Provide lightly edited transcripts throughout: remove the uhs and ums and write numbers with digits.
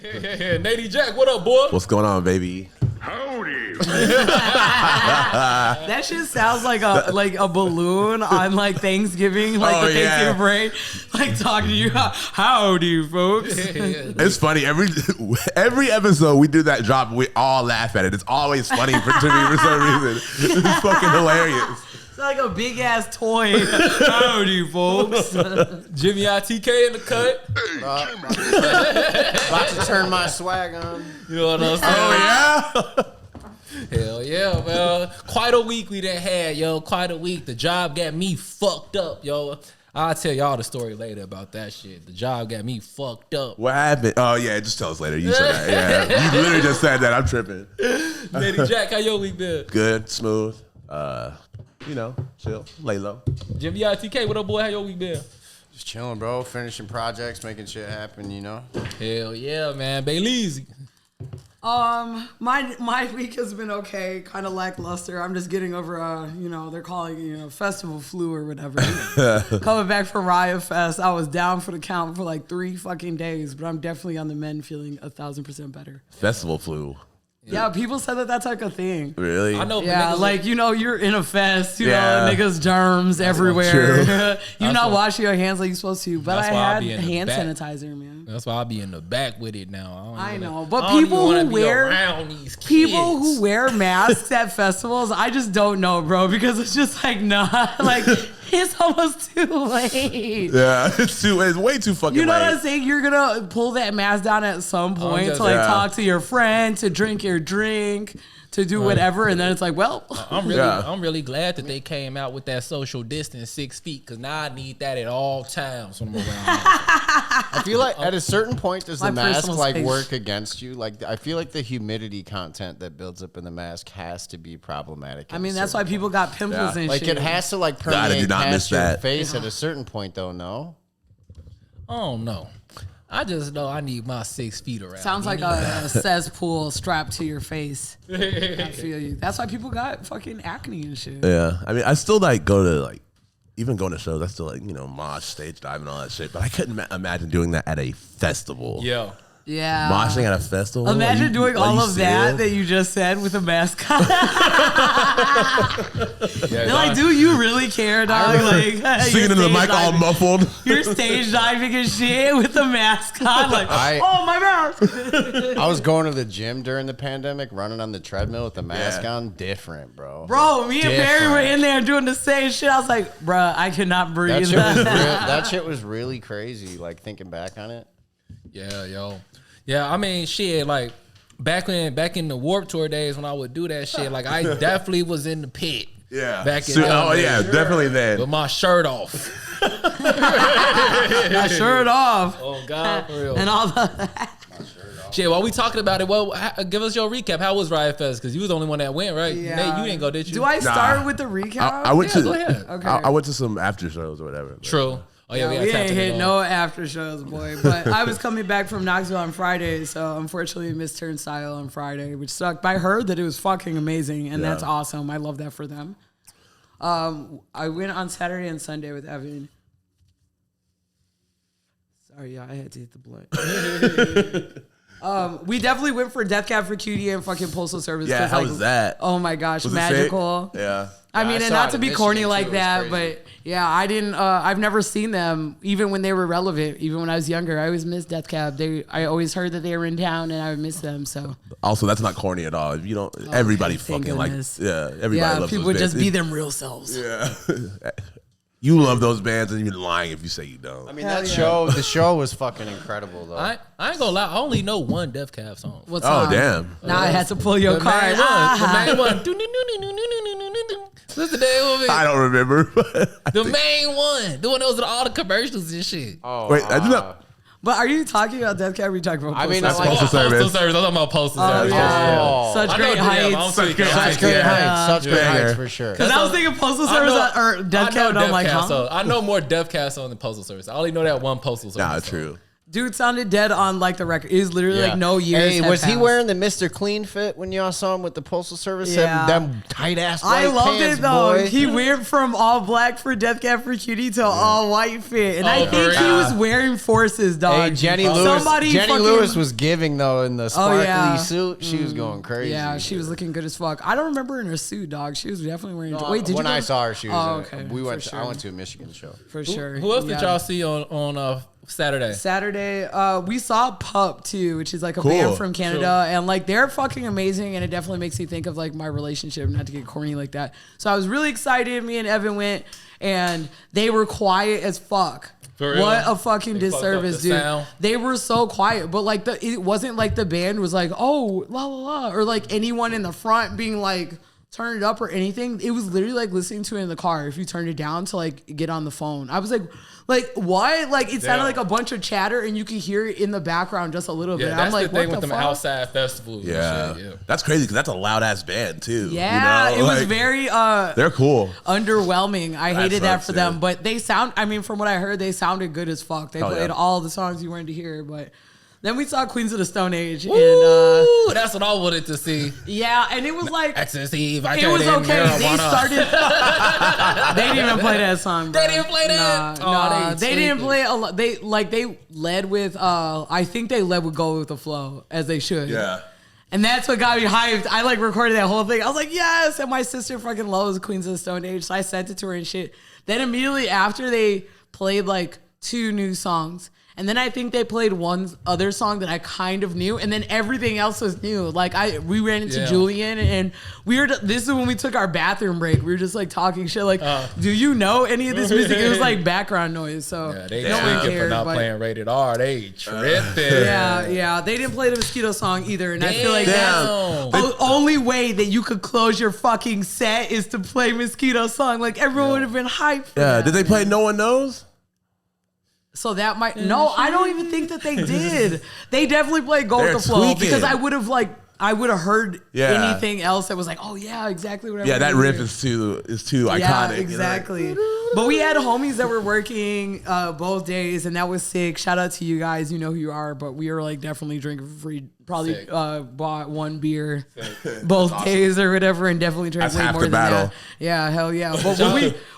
Natey Jack, what up, boy? What's going on, baby? Howdy. That shit sounds like a balloon on like Thanksgiving, like the Thanksgiving parade, like talking to you. Howdy, folks. It's funny every episode we do that drop. We all laugh at it. It's always funny to me for some reason. It's fucking hilarious. It's like a big ass toy. Howdy, folks. JimmyITK in the cut. About to turn my swag on. You know what I'm saying? Oh yeah. Hell yeah, man. Quite a week we done had, yo. Quite a week. The job got me fucked up, yo. I'll tell y'all the story later about that shit. The job got me fucked up. What happened? Oh yeah, just tell us later. You said that. Yeah, you literally just said that. I'm tripping. Natey Jack, how your week been? Good, smooth. You know, chill, lay low. JimmyITK, what up, boy? How your week been? Just chilling, bro. Finishing projects, making shit happen, you know? Hell yeah, man. Bailey's. My week has been okay, kind of lackluster. I'm just getting over they're calling it, festival flu or whatever. Coming back from Riot Fest, I was down for the count for like 3 fucking days, but I'm definitely on the mend, feeling 1,000% better. Festival flu. Yeah, people said that that's like a thing. Really? I know. Yeah, like, you're in a fest, niggas germs everywhere. You're not washing your hands like you're supposed to. But I had hand sanitizer, man. That's why I'll be in the back with it now. I know. But people who wear masks at festivals, I just don't know, bro, because it's just like, not like it's almost too late. Yeah, it's way too fucking late. You know what I'm saying? You're going to pull that mask down at some point to like talk to your friend, to drink your drink, to do whatever, and then it's like, well, I'm really glad that they came out with that social distance 6 feet, because now I need that at all times when I'm around. I feel like at a certain point, does the mask like work against you? Like, I feel like the humidity content that builds up in the mask has to be problematic. I mean, that's why people got pimples and like shit. It has to like permeate past your face at a certain point, though. No, oh no. I just know I need my 6 feet around. Sounds like a cesspool strapped to your face. I feel you. That's why people got fucking acne and shit. Yeah, I mean, I still like go to even going to shows. I still like mosh, stage dive, and all that shit. But I couldn't imagine doing that at a festival. Yeah. Yeah. Moshing at a festival. Imagine doing all of that you just said with a mask on. They're like, do you really care, dog? Like, singing in the mic all muffled. You're stage diving and shit with a mask on. Like, oh, my mask. I was going to the gym during the pandemic, running on the treadmill with the mask on. Different, bro. Bro, me and Barry were in there doing the same shit. I was like, bro, I could not breathe. That shit was really crazy, like, thinking back on it. Yeah, yo. Yeah, I mean, shit, like, back in the Warped Tour days when I would do that shit, like, I definitely was in the pit. Yeah. Back in definitely then. With my shirt off. My shirt off. Oh, God, for real. And all the... Shit, while we talking about it, well, give us your recap. How was Riot Fest? Because you was the only one that went, right? Yeah. Nate, you didn't go, did you? Do I start with the recap? I went to. Go ahead. Okay. I went to some after shows or whatever. True. Oh, yeah, we ain't hit no after shows, boy. But I was coming back from Knoxville on Friday, so unfortunately missed Turnstile on Friday, which sucked. But I heard that it was fucking amazing, and that's awesome. I love that for them. I went on Saturday and Sunday with Evan. Sorry, I had to hit the blunt. We definitely went for Death Cab for Cutie and fucking Postal Service. Yeah, how was that? Oh my gosh, was magical. Yeah. I mean, and not to be corny like that, but yeah, I didn't. I've never seen them, even when they were relevant. Even when I was younger, I always missed Death Cab. I always heard that they were in town, and I would miss them. So also, that's not corny at all. If you don't, everybody fucking goodness. everybody loves people those would bands. just be them real selves. Yeah. You love those bands, and you're lying if you say you don't. I mean, the show was fucking incredible, though. I ain't gonna lie, I only know one Death Cab song. What song? Oh, damn. Now I had to pull your card. The main one. What's the name of it? I don't remember. The main one. The one that was in all the commercials and shit. Oh, wait, I do not. But are you talking about Death Cab or are you talking about Postal Service? Postal Service. I'm talking about Postal Service. Yeah. Such great heights. Such great heights for sure. Because I was thinking Postal Service or Death Cab, and I'm like, huh? I know more Death Cab song than Postal Service. I only know that one Postal Service. Nah, song. true. Dude sounded dead on like the record. It was literally like no years. Hey, was he wearing the Mr. Clean fit when y'all saw him with the Postal Service? Yeah. Them tight ass. I loved pants, it though. Boy. He went from all black for Death Cab for Cutie to all white fit, and I think for he real? was wearing forces, dog. Hey, Jenny Lewis was giving though in the sparkly suit. She was going crazy. Yeah, she was looking good as fuck. I don't remember in her suit, dog. She was definitely wearing. No, Wait, did when you? I saw her, she was. okay. I went to a Michigan show for sure. Who else did y'all see on Saturday? Saturday, we saw Pup too, which is like a band from Canada, and like they're fucking amazing, and it definitely makes me think of like my relationship, not to get corny like that. So I was really excited. Me and Evan went, and they were quiet as fuck. What a fucking disservice, dude. Sound. They were so quiet, but like it wasn't like the band was like, oh, la la la, or like anyone in the front being like, turn it up or anything. It was literally like listening to it in the car if you turned it down to like get on the phone. I was like what? Like it sounded like a bunch of chatter and you could hear it in the background just a little bit. That's I'm like, the thing what with the them fuck? outside festivals. Yeah. That's crazy because that's a loud ass band too. Yeah, you know? it was very they're cool. underwhelming. I hated that for sucks, them, yeah. but they sound. I mean, from what I heard, they sounded good as fuck. They played all the songs you wanted to hear, but. Then we saw Queens of the Stone Age. Ooh, that's what I wanted to see. Yeah, and it was like... Ecstasy, it was okay. They started... they didn't even play that song, bro. They didn't play that? Nah, they didn't play a lot. They led with... I think they led with Go With The Flow, as they should. Yeah. And that's what got me hyped. I like recorded that whole thing. I was like, yes. And my sister fucking loves Queens of the Stone Age. So I sent it to her and shit. Then immediately after they played like 2 new songs. And then I think they played one other song that I kind of knew, and then everything else was new. Like we ran into Julian, and this is when we took our bathroom break. We were just like talking shit, like, "Do you know any of this music?" It was like background noise, so they no one tripping cared. for not playing rated R. They tripping. Yeah, they didn't play the Mosquito song either, and I feel like that's the only way that you could close your fucking set is to play Mosquito song. Like everyone would have been hyped. For that. Did they play No One Knows? So that might I don't even think that they did. They definitely played Go With The Flow tweaking. because I would have heard anything else that was like, oh yeah, exactly what I Yeah, that riff hear. is too iconic. Yeah, exactly. But we had homies that were working both days, and that was sick. Shout out to you guys. You know who you are, but we were like definitely drinking for free. Probably bought 1 beer both days or whatever, and definitely drank That's way half more the than battle. that. Yeah, hell yeah. But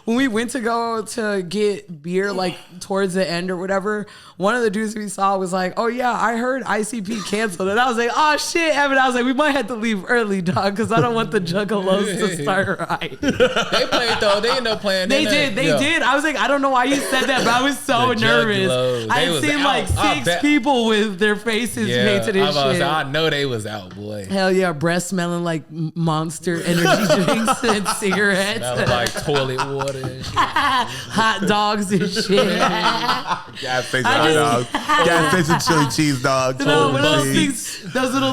when we went to go to get beer like towards the end or whatever, one of the dudes we saw was like, "Oh yeah, I heard ICP canceled," and I was like, "Oh shit, Evan." I was like, "We might have to leave early, dog, because I don't want the Juggalos to start right." They played though. They ended up playing. They did. I was like, I don't know why you said that, but I was so The nervous. Juggalos. I They had was seen out. like I 6 bet. people with their faces painted and shit. I know they was out, boy. Hell yeah, breath smelling like Monster energy drinks and cigarettes. Smelling like toilet water and shit. Hot dogs and shit. Gas station hot dogs. Gas station chili cheese dogs. No, Holy those cheese.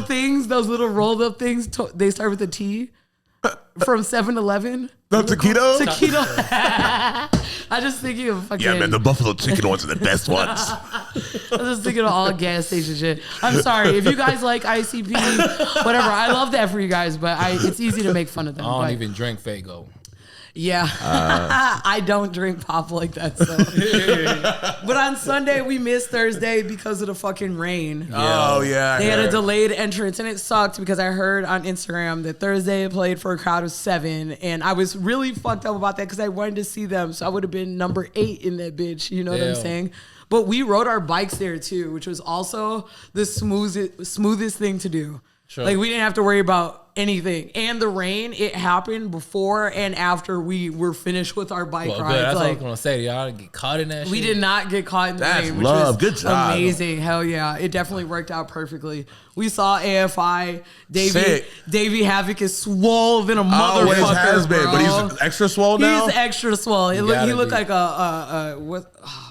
things, those little rolled up things, they start with a T from 7-Eleven. The taquitos? Taquito. I just thinking of fucking. Yeah, man, the buffalo chicken ones are the best ones. I was just thinking of all gas station shit. I'm sorry if you guys like ICP, whatever. I love that for you guys, but it's easy to make fun of them. I don't but even drink Faygo. Yeah, I don't drink pop like that. So, but on Sunday we missed Thursday because of the fucking rain. Oh, yeah. They had a delayed entrance, and it sucked because I heard on Instagram that Thursday it played for a crowd of 7, and I was really fucked up about that because I wanted to see them, so I would have been number 8 in that bitch. You know what I'm saying? But we rode our bikes there too, which was also the smoothest thing to do. Sure. Like we didn't have to worry about anything, and the rain, it happened before and after we were finished with our bike rides. That's like, what I was gonna say. Y'all didn't get caught in that shit. We did not get caught in the rain, which love. was Good job. amazing. Hell yeah, it definitely worked out perfectly. We saw AFI. Sick. Davey Havoc is swole than a Oh, motherfucker, what he has been, bro. but he's extra swole now? He's extra swole. He looked be. like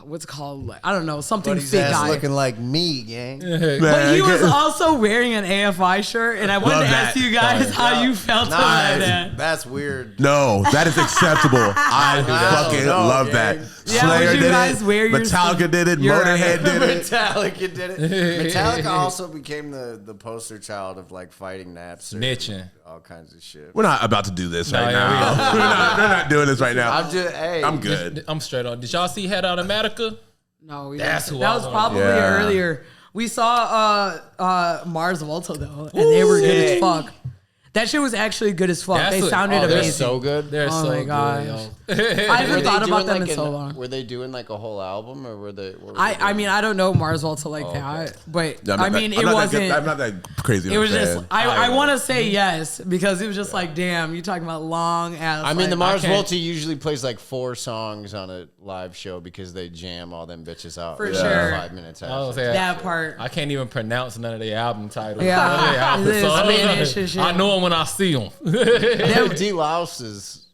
what's it called? I don't know, something But his fit ass guy. looking like me, gang. But he was also wearing an AFI shirt, and I wanted Love to ask that. you guys how you felt about that. That's weird. No, that is acceptable. I fucking love that. Yeah, Slayer would you did guys it. wear your Metallica did it. You're Motorhead did it. Metallica did it. Metallica also became the poster child of like fighting Napster. Snitching. All kinds of shit. We're not about to do this right yeah, now. We're not doing this right now. I'm just, hey. I'm good. I'm straight on. Did y'all see Head Automatica? No, That's who that was probably earlier. We saw Mars Volta though, and they were good as fuck. That shit was actually good as fuck. They sounded amazing. They're so good. They're so my good, gosh. yo. I haven't thought about them in so long. Were they doing like a whole album, or were they? I mean, I don't know Mars Volta like that, but I'm not that crazy. It was just I want to say yes because it was just like, damn, you talking about long ass. I mean, the Mars Volta usually plays like 4 songs on a live show because they jam all them bitches out for sure. 5 minutes after. That part. I can't even pronounce none of their album titles. Yeah, I know them when I see them. D. Louse is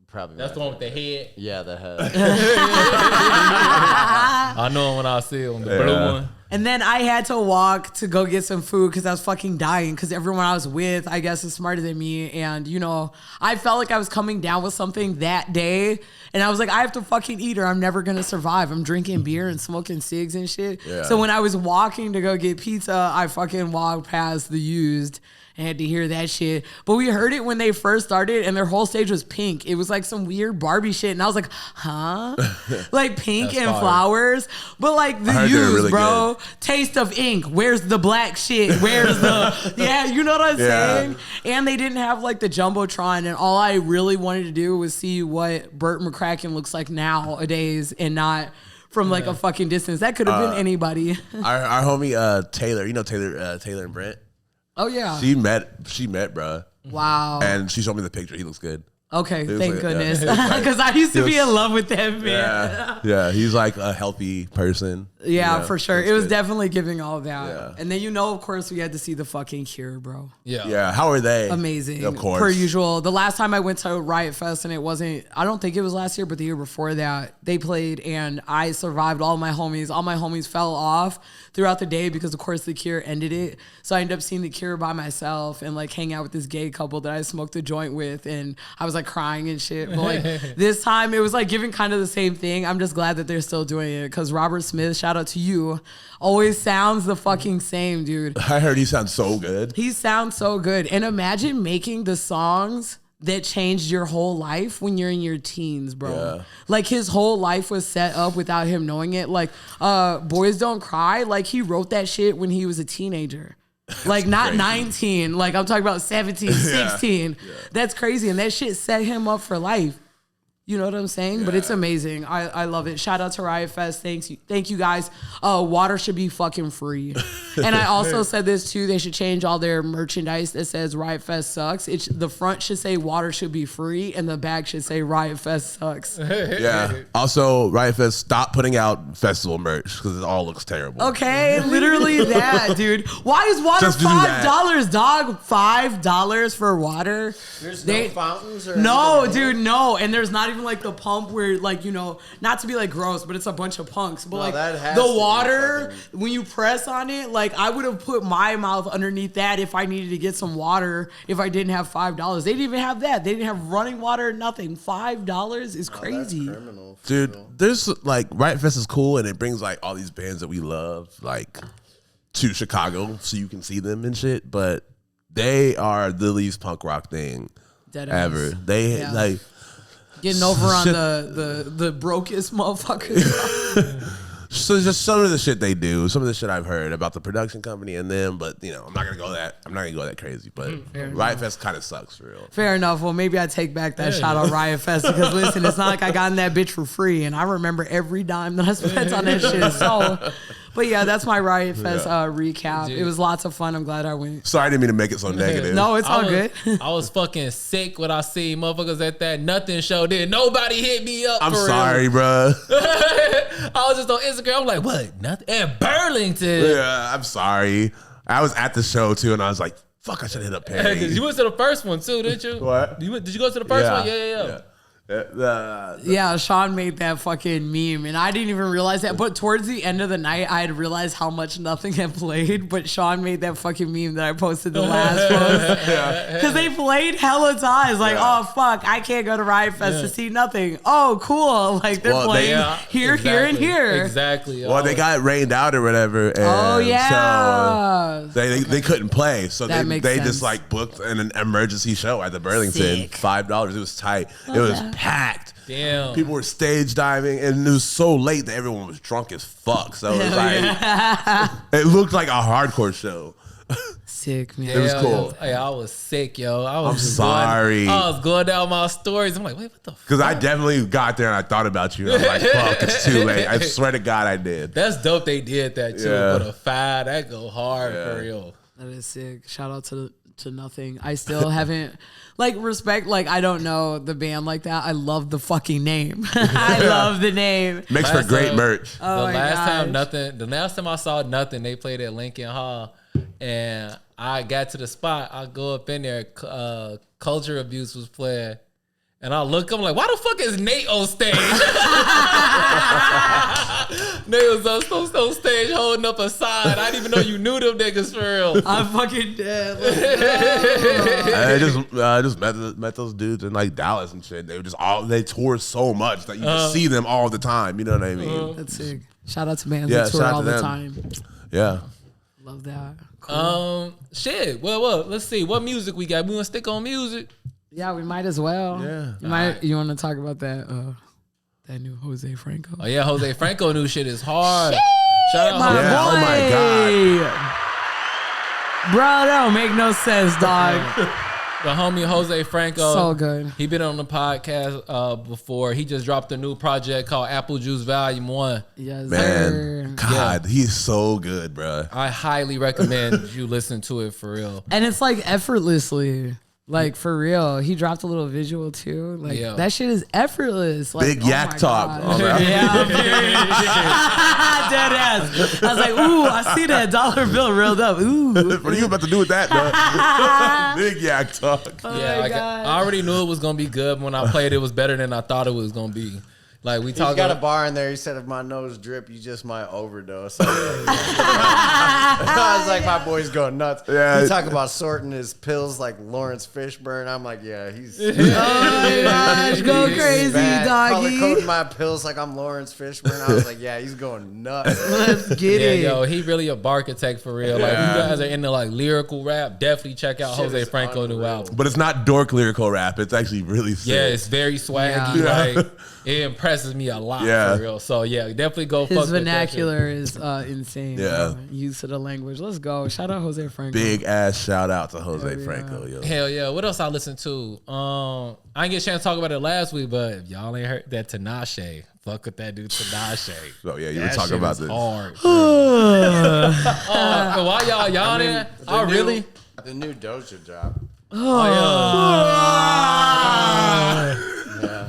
probably that's the one with the head. Yeah, the head. I know him when I see him. The blue one. And then I had to walk to go get some food because I was fucking dying because everyone I was with, I guess, is smarter than me. And, you know, I felt like I was coming down with something that day. And I was like, I have to fucking eat or I'm never going to survive. I'm drinking beer and smoking cigs and shit. Yeah. So when I was walking to go get pizza, I fucking walked past the used. I had to hear that shit. But we heard it when they first started and their whole stage was pink. It was like some weird Barbie shit. And I was like, huh? Like pink and flowers. But like the used, really bro. Good. Taste of ink. Where's the black shit? Where's the... Yeah, you know what I'm saying? And they didn't have like the Jumbotron. And all I really wanted to do was see what Burt McCracken looks like nowadays and not... from like a fucking distance. That could have been anybody. Our homie Taylor, you know Taylor and Brent? Oh yeah. She met, bro. Wow. And she showed me the picture. He looks good. Okay, thank goodness. Because I used to be in love with that man. Yeah, he's like a healthy person. Yeah, for sure. It was definitely giving all that. Yeah. And then, you know, of course, we had to see the fucking Cure, bro. Yeah. How are they? Amazing. Of course. Per usual. The last time I went to Riot Fest, and it wasn't, I don't think it was last year, but the year before that, they played, and I survived all my homies. All my homies fell off throughout the day because, of course, the Cure ended it. So I ended up seeing the Cure by myself and, like, hang out with this gay couple that I smoked a joint with, and I was, like, crying and shit. But, like, this time, it was, like, giving kind of the same thing. I'm just glad that they're still doing it because Robert Smith, shout out to you, always sounds the fucking same, dude. I heard he sounds so good. He sounds so good. And imagine making the songs that changed your whole life when you're in your teens, bro. Yeah. Like his whole life was set up without him knowing it. Like Boys Don't Cry, like he wrote that shit when he was a teenager. Like not crazy. 19, like I'm talking about 17, 16. Yeah. That's crazy. And that shit set him up for life. You know what I'm saying? Yeah. But it's amazing. I love it. Shout out to Riot Fest. Thank you guys. Water should be fucking free. And I also said this too. They should change all their merchandise that says Riot Fest sucks. The front should say water should be free and the back should say Riot Fest sucks. Yeah. Also, Riot Fest, stop putting out festival merch because it all looks terrible. Okay, literally that, dude. Why is water $5, dog? $5 for water? There's no fountains or no, dude, no. And there's not even like the pump where, like, you know, not to be like gross, but it's a bunch of punks. But like the water, when you press on it, like I would have put my mouth underneath that if I needed to get some water if I didn't have $5. They didn't even have that. They didn't have running water or nothing. $5 is crazy. That's criminal. Dude, there's like Riot Fest is cool and it brings like all these bands that we love like to Chicago so you can see them and shit, but they are the least punk rock thing ever. They like getting over on the brokest motherfuckers. So just some of the shit they do, some of the shit I've heard about the production company and them, but you know, I'm not gonna go that crazy. But Riot Fest kind of sucks for real. Fair enough. Well, maybe I take back that shot on Riot Fest because listen, it's not like I got in that bitch for free, and I remember every dime that I spent on that shit. So. But yeah, that's my Riot Fest recap. Dude. It was lots of fun. I'm glad I went. Sorry, I didn't mean to make it so negative. No, it's all good. I was fucking sick when I seen motherfuckers at that Nothing show. Did nobody hit me up? I'm sorry, bro. I was just on Instagram. I'm like, what? Nothing? And Burlington. Yeah, I'm sorry. I was at the show too, and I was like, fuck, I should hit up Perry. You went to the first one too, didn't you? What? Did you go to the first one? Yeah. Yeah, Sean made that fucking meme, and I didn't even realize that. But towards the end of the night, I had realized how much Nothing had played. But Sean made that fucking meme that I posted the last post because they played hella times. Like, oh fuck, I can't go to Riot Fest to see Nothing. Oh, cool. Like they're playing here, and here. Exactly. Well, they got rained out or whatever. And so they couldn't play, so they just like booked an emergency show at the Burlington. $5. It was tight. It was packed. Damn. People were stage diving, and it was so late that everyone was drunk as fuck. So it was like, it looked like a hardcore show. Sick, man. It was cool. Hey, I was sick, yo. I'm sorry. I was going down my stories. I'm like, wait, what the fuck? Because I definitely got there and I thought about you. And I was like, fuck, it's too late. I swear to God I did. That's dope they did that too. Yeah. But a 5, that go hard for real. That is sick. Shout out to Nothing. I still haven't respect. I don't know the band like that. I love the fucking name. I love the name. Makes for great merch. Oh the my last time I saw Nothing, they played at Lincoln Hall, and I got to the spot. I go up in there. Culture Abuse was playing. And I look, I'm like, why the fuck is Nate on stage? Nate was on stage holding up a sign. I didn't even know you knew them niggas for real. I'm fucking dead. I just met those dudes in like Dallas and shit. They were they tour so much that you just see them all the time. You know what I mean? That's sick. Shout out to bands that tour all the time. Yeah. Love that. Cool. Shit. Well, let's see. What music we got? We want to stick on music? Yeah, we might as well. Yeah. You want to talk about that new Jose Franco? Oh yeah, Jose Franco new shit is hard. Shout out my boy. Oh my God. Bro, that don't make no sense, dog. The homie Jose Franco. So good. He been on the podcast before. He just dropped a new project called Apple Juice Volume 1. Yes, Man, God, he's so good, bro. I highly recommend you listen to it for real. And it's effortlessly. For real, he dropped a little visual too. That shit is effortless. Big yak talk. Yeah, dead ass. I was like, ooh, I see that dollar bill reeled up. Ooh, what are you about to do with that, bro? Big yak talk. I already knew it was gonna be good. When I played, it was better than I thought it was gonna be. He's got a bar in there. He said, if my nose drip, you just might overdose. I was like, my boy's going nuts. Yeah. He talk about sorting his pills like Lawrence Fishburne. I'm like, yeah, he's... oh my gosh, go crazy, doggy. Color-coding my pills like I'm Lawrence Fishburne. I was like, yeah, he's going nuts. Let's get it. Yo, he really a barkitect for real. If you guys are into lyrical rap, definitely check out Jose Franco new album. But it's not dork lyrical rap. It's actually really sick. Yeah, it's very swaggy. It impresses me a lot for real. So yeah, definitely go. His vernacular is insane. Yeah, use of the language. Let's go. Shout out Jose Franco. Big ass shout out to Jose Franco. Yo. Hell yeah. What else I listened to? I didn't get a chance to talk about it last week, but if y'all ain't heard that Tinashe. Fuck with that dude Tinashe. Oh yeah, you were talking about this. Hard. Why y'all there? Oh really? The new Doja drop. Oh yeah.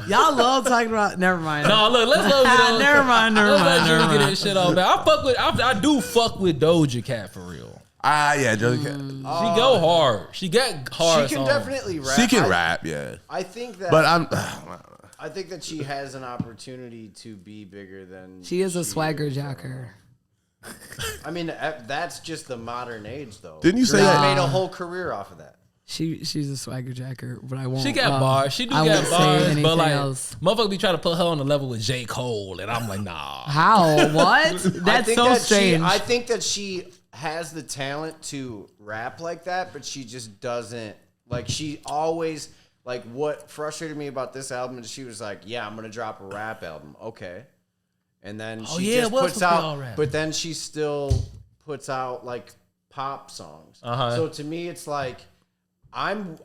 Y'all love talking about. Never mind. No, look, let's go. Never mind. Get that shit on, man. I do fuck with Doja Cat for real. Yeah, Doja Cat. She go hard. She get hard. She can definitely rap. She can rap, yeah. I think that. But I think that she has an opportunity to be bigger than. She is a swagger jacker. I mean, that's just the modern age, though. Didn't you say that? Made a whole career off of that. She's a swagger jacker, but I won't. She got bars. She do got bars, but motherfucker be trying to put her on the level with J. Cole, and I'm like, nah. How? What? That's so strange. I think that she has the talent to rap like that, but she just doesn't. She always what frustrated me about this album is she was like, yeah, I'm gonna drop a rap album, okay, and then she just puts out, but then she still puts out pop songs. So to me, it's I'm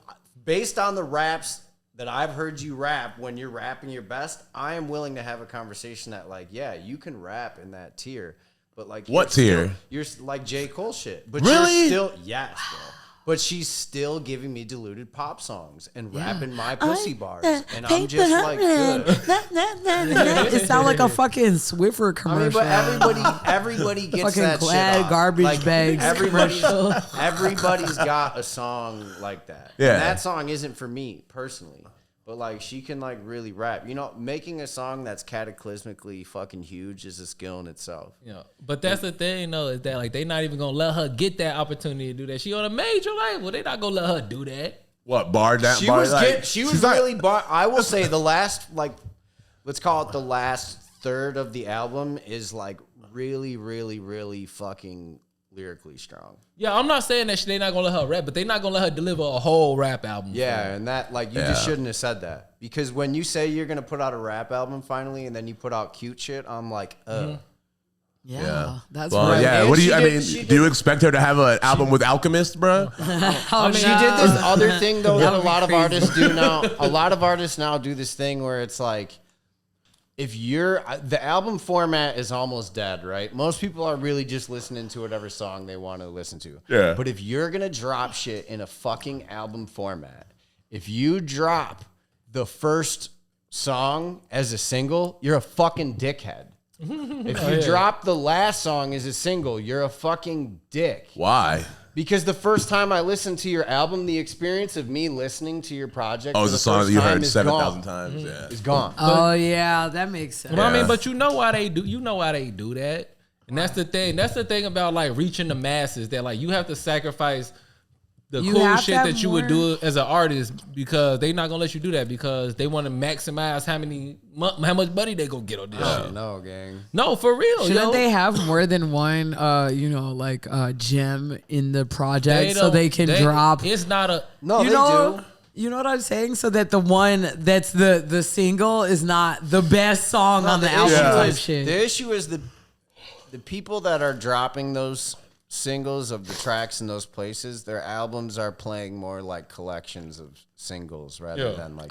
based on the raps that I've heard you rap when you're rapping your best. I am willing to have a conversation that yeah, you can rap in that tier, but what tier? You're like J. Cole shit, but really? You're still yes, bro. But she's still giving me diluted pop songs and rapping my pussy bars, and I'm just good. It sounds like a fucking Swiffer commercial. I mean, but everybody gets fucking that Glad shit off. garbage bags commercial. Everybody's got a song like that. Yeah, and that song isn't for me personally, but she can really rap. Making a song that's cataclysmically fucking huge is a skill in itself. Yeah, but that's the thing though, is that they not even gonna let her get that opportunity to do that. She on a major label, they not gonna let her do that. What bar down? She was really bar. I will say the last let's call it the last third of the album is really, really, really fucking lyrically strong. Yeah, I'm not saying that they're not gonna let her rap, but they're not gonna let her deliver a whole rap album. Yeah, and that like you just shouldn't have said that, because when you say you're gonna put out a rap album finally, and then you put out cute shit, I'm like, Yeah, that's Well, right. yeah. And What do you? she Do you expect her to have an album with Alchemist, bro? She did this other thing though that a lot of artists do now. A lot of artists now do this thing where it's like, if you're the album format is almost dead, right? Most people are really just listening to whatever song they want to listen to. Yeah. But if you're gonna drop shit in a fucking album format, if you drop the first song as a single, you're a fucking dickhead. If you drop the last song as a single, you're a fucking dick. Why? Because the first time I listened to your album, the experience of me listening to your project Oh, for it's the a song first that you time heard is 7,000 gone. times. Yeah. It's gone. Oh yeah, that makes sense. Well, I mean, Yeah. but you know why they do. You know why they do that, and that's the thing. That's the thing about like reaching the masses. That like you have to sacrifice the You cool have to shit have that you would more- do as an artist, because they not gonna let you do that because they want to maximize how much money they gonna get on this shit. No, gang. No, for real. Shouldn't yo. they have more than one, gem in the project so don't- they can drop? It's not a No, you they know, do. you know what I'm saying? So that the one that's the single is not the best song on the album type shit. The issue is the people that are dropping those singles of the tracks in those places, their albums are playing more like collections of singles rather than like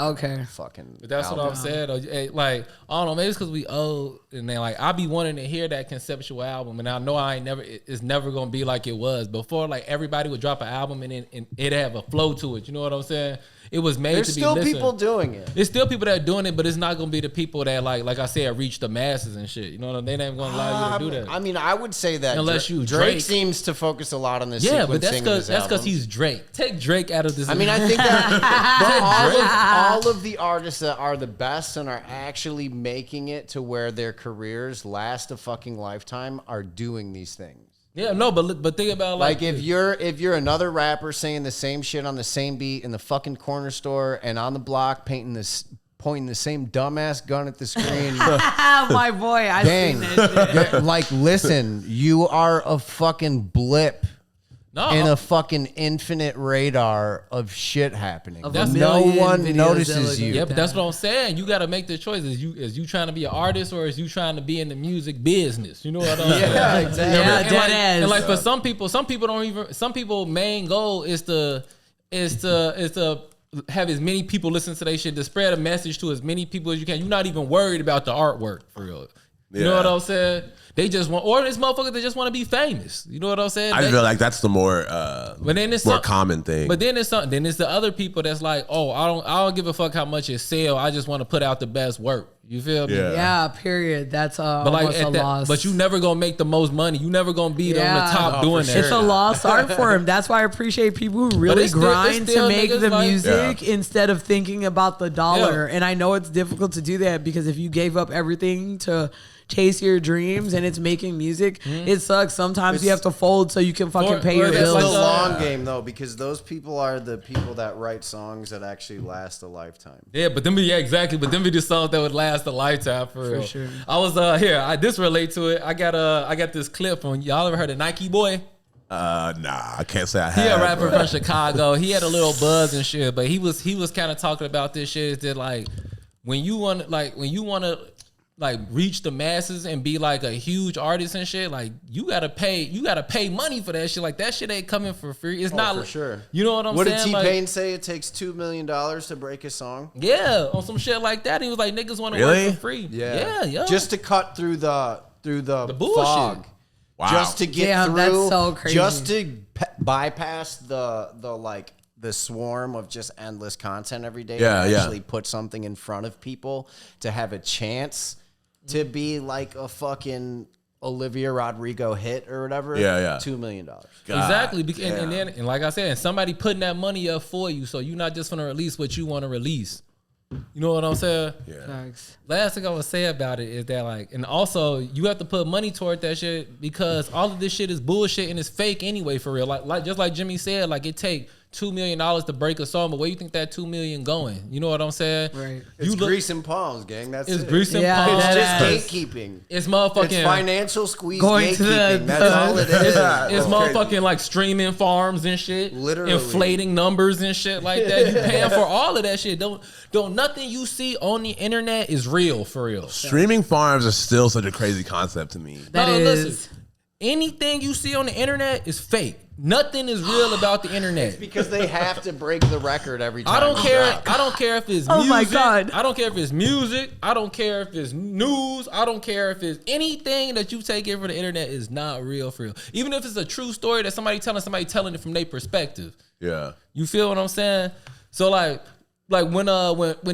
fucking. But that's what I'm saying. Like, I don't know, maybe it's because we old, and then like I be wanting to hear that conceptual album, and I know it's never gonna be like it was before. Like everybody would drop an album and it'd have a flow to it. You know what I'm saying? It was made There's to be still listened. people doing it. There's still people that are doing it, but it's not gonna be the people that like I said, reach the masses and shit. You know what I mean? They ain't gonna allow you to do that. I mean, I would say that Unless you Drake Drake. seems to focus a lot on the Yeah, sequencing but that's of because his albums. he's Drake. Take Drake out of this. I mean, I think that all of the artists that are the best and are actually making it to where their careers last a fucking lifetime are doing these things. yeah, no, but think about Like if you're another rapper saying the same shit on the same beat in the fucking corner store and on the block pointing the same dumbass gun at the screen. My boy, I've Dang. seen that shit. Like, listen, you are a fucking blip in a fucking infinite radar of shit happening. Of a No million one videos that notices look you. Yeah, but that's what I'm saying. You got to make the choice. Is you trying to be an artist, or is you trying to be in the music business? You know what I'm saying? Yeah, exactly. Yeah, and dead like, ass. and like for some people don't even. Some people main goal is to have as many people listen to their shit, to spread a message to as many people as you can. You're not even worried about the artwork for real. You know Yeah. what I'm saying? They just want, or this motherfucker that just want to be famous. You know what I'm saying? I feel like that's the more But then it's more common thing. But then it's something. Then it's the other people that's like, oh, I don't give a fuck how much it sell. I just want to put out the best work. You feel me? Yeah. Yeah, period. That's But like, almost a loss. but you never gonna make the most money. You never gonna be on the top No, doing for that. It's a lost art for him. That's why I appreciate people who really it's still- grind it's still to make niggas the like- music instead of thinking about the dollar. Yeah. And I know it's difficult to do that because if you gave up everything to chase your dreams and it's making music, it sucks. Sometimes you have to fold so you can fucking pay or your it's It's like bills. the long game though, because those people are the people that write songs that actually last a lifetime. Yeah, but them, exactly. But them be the songs that would last a lifetime for real. sure. I was here. This relate to it. I got this clip from y'all ever heard of Nike Boy? Nah, I can't say I have. He a rapper bro. from Chicago. He had a little buzz and shit, but he was kind of talking about this shit. Is that like when you want to reach the masses and be like a huge artist and shit, like you gotta pay money for that shit. Like that shit ain't coming for free. It's not for sure. You know what I'm What saying? did Like, T-Pain say? It takes $2 million to break a song. yeah, on some shit like that. He was like, niggas want to Really? work for free. Yeah. Just to cut through the bullshit. fog. Wow. Just to get Damn, through. that's so crazy. Just to bypass the swarm of just endless content every day. Yeah, and yeah. actually put something in front of people to have a chance to be like a fucking Olivia Rodrigo hit or whatever. Yeah, yeah. $2 million. Exactly, and like I said, and somebody putting that money up for you, so you're not just gonna release what you want to release. You know what I'm saying? Yeah. Facts. Last thing I would say about it is that like, and also you have to put money toward that shit because all of this shit is bullshit and it's fake anyway for real. Like just like Jimmy said, like it take $2 million to break a song, but where you think that $2 million going? You know what I'm saying? Right. It's grease and palms, gang. That's It's it. grease and Yeah, palms. It's That's- just gatekeeping. It's motherfucking It's financial squeeze Going to gatekeeping. the- That's all it is. It's Oh, motherfucking like streaming farms and shit. Literally. Inflating numbers and shit like that. You paying for all of that shit. Don't nothing you see on the internet is real for real. Streaming farms are still such a crazy concept to me. That No, is. listen, anything you see on the internet is fake. Nothing is real about the internet. Because they have to break the record every time. I don't you care. drop. I don't care if it's Oh music. my God. I don't care if it's music. I don't care if it's news. I don't care if it's anything that you take in from the internet is not real for real. Even if it's a true story that somebody telling it from their perspective. Yeah. You feel what I'm saying? So like when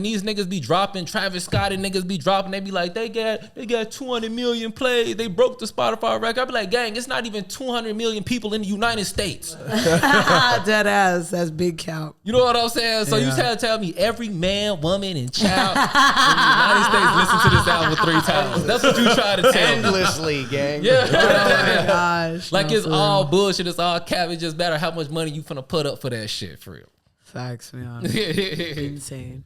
these niggas be dropping, Travis Scott and niggas be dropping, they be like, they got 200 million plays, they broke the Spotify record. I be like, gang, it's not even 200 million people in the United States. Dead ass. That's big count. You know what I'm saying? So you trying to tell me every man, woman, and child in the United States listen to this album 3 times. That's what you try to tell me. Endlessly, gang. Yeah. Oh my gosh. Like No, it's for all real. bullshit. It's all cap. It just matter how much money you finna put up for that shit for real. Facts, man. Insane.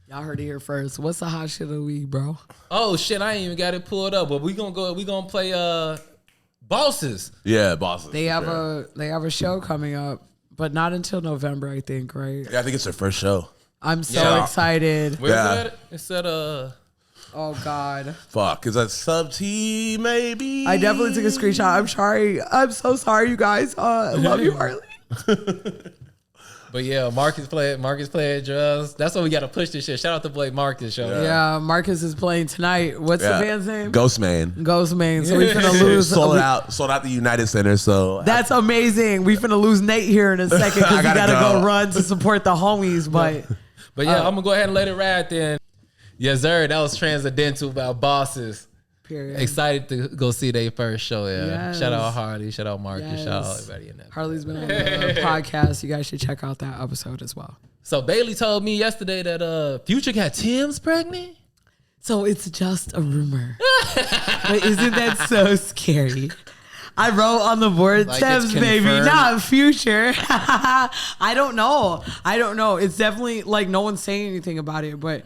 Y'all heard it here first. What's the hot shit of the week, bro? Oh shit, I ain't even got it pulled up, but we gonna play Bosses. Yeah, bosses. They have for sure. a show coming up, but not until November, I think, right? Yeah, I think it's their first show. I'm so Yeah. excited. Where's Yeah. it at? It's at Oh God. Fuck, is that Sub T maybe? I definitely took a screenshot. I'm sorry. I'm so sorry, you guys. I love you, Harley. but yeah, Marcus playing drugs. That's why we gotta push this shit. Shout out to boy Marcus show. Yeah, Marcus is playing tonight. What's Yeah. the band's name? Ghostman. Ghostman. So we finna lose. Sold out the United Center. So That's amazing. We finna lose Nate here in a second because I we gotta gotta go go. run to support the homies. But But yeah, I'm gonna go ahead and let it ride then. Yes, sir. That was Transcendental about Bosses. period. Excited to go see their first show. Yeah. Yes. Shout out Harley. Shout out Marcus. Yes. Shout out everybody in that. Harley's been on the podcast. You guys should check out that episode as well. So Bailey told me yesterday that Future got Tim's pregnant. So it's just a rumor. But isn't that so scary? I wrote on the board, Like Tev's it's baby, confirmed. not Future. I don't know. It's definitely like no one's saying anything about it, but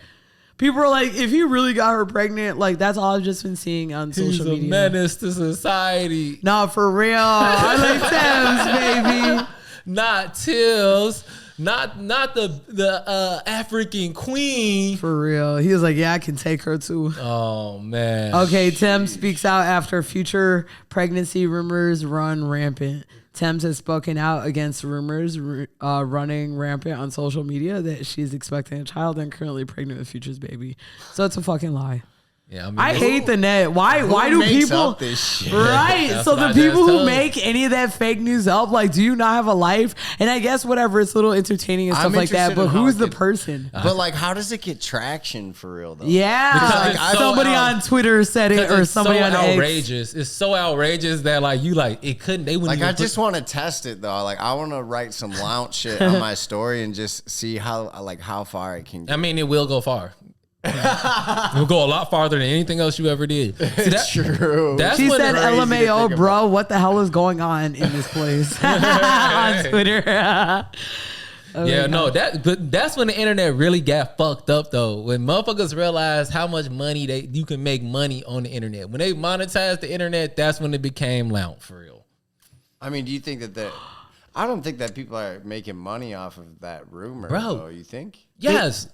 people are like, if you really got her pregnant, like that's all I've just been seeing on He's social a media. menace to society. No, for real. I like Tev's baby. Not Tills. Not the African queen. For real. He was like, yeah, I can take her too. Oh man. Okay, Tim speaks out after Future pregnancy rumors run rampant. Thames has spoken out against rumors running rampant on social media that she's expecting a child and currently pregnant with Future's baby. So it's a fucking lie. Yeah, I hate the net. Why do makes people up this shit? Right? That's So what the I just people who told make any of that fake news up, like, do you not have a life? And I guess whatever, it's a little entertaining and I'm stuff like that. interested But in how who's it the could- person? But like, how does it get traction for real though? Yeah, Because it's so somebody out- on Twitter said it, or it's somebody so on X. outrageous. It's so outrageous that like you like it couldn't. They wouldn't. Like even I put- just want to test it though. Like I want to write some lounge shit on my story and just see how far it can I go. mean, it will go far. It will go a lot farther than anything else you ever did. See, that- True. That's She when said, it- crazy to "LMAO, think bro, what the hell is going on in this place?" on Twitter. Oh yeah, my no, God. but that's when the internet really got fucked up though. When motherfuckers realized how much money you can make money on the internet. When they monetized the internet, that's when it became loud for real. I mean, do you think that I don't think that people are making money off of that rumor, Bro. though. You think? Yes,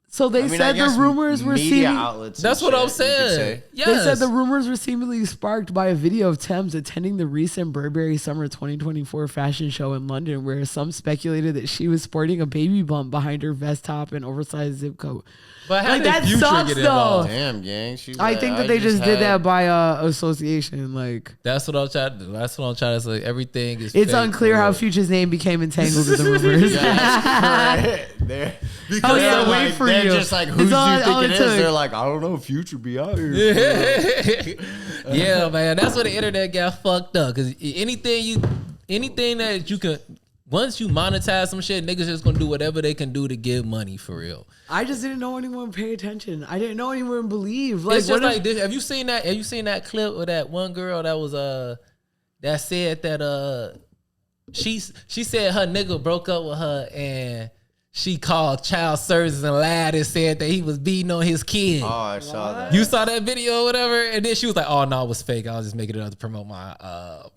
So they I mean, I said the guess rumors were media seeming. outlets. that's and what I'm shit, you could saying. say. Yes, They said the rumors were seemingly sparked by a video of Thames attending the recent Burberry Summer 2024 fashion show in London, where some speculated that she was sporting a baby bump behind her vest top and oversized zip coat. but how like, did that Future sucks, get though. involved? Damn, gang. She's I like, think that they just did had- that by association. Like, That's what I'm trying to do. That's what I'm trying to say. Everything is. it's fake unclear for how real. Future's name became entangled with the rumors. Oh, yeah, they're wait for they're you. just like, It's who do all- you all think it it is? took. They're like, I don't know. Future be out here. Yeah, man, that's where the internet got fucked up. Cause anything that you can, once you monetize some shit, niggas just gonna do whatever they can do to give money for real. I just didn't know anyone pay attention. I didn't know anyone believe. Like, It's just what like this. Have you seen that? Have you seen that clip of that one girl that was that said that she said her nigga broke up with her and she called child services and lied and said that he was beating on his kid. Oh, I saw that. You saw that video or whatever? And then she was like, oh, no, it was fake. I was just making it up to promote my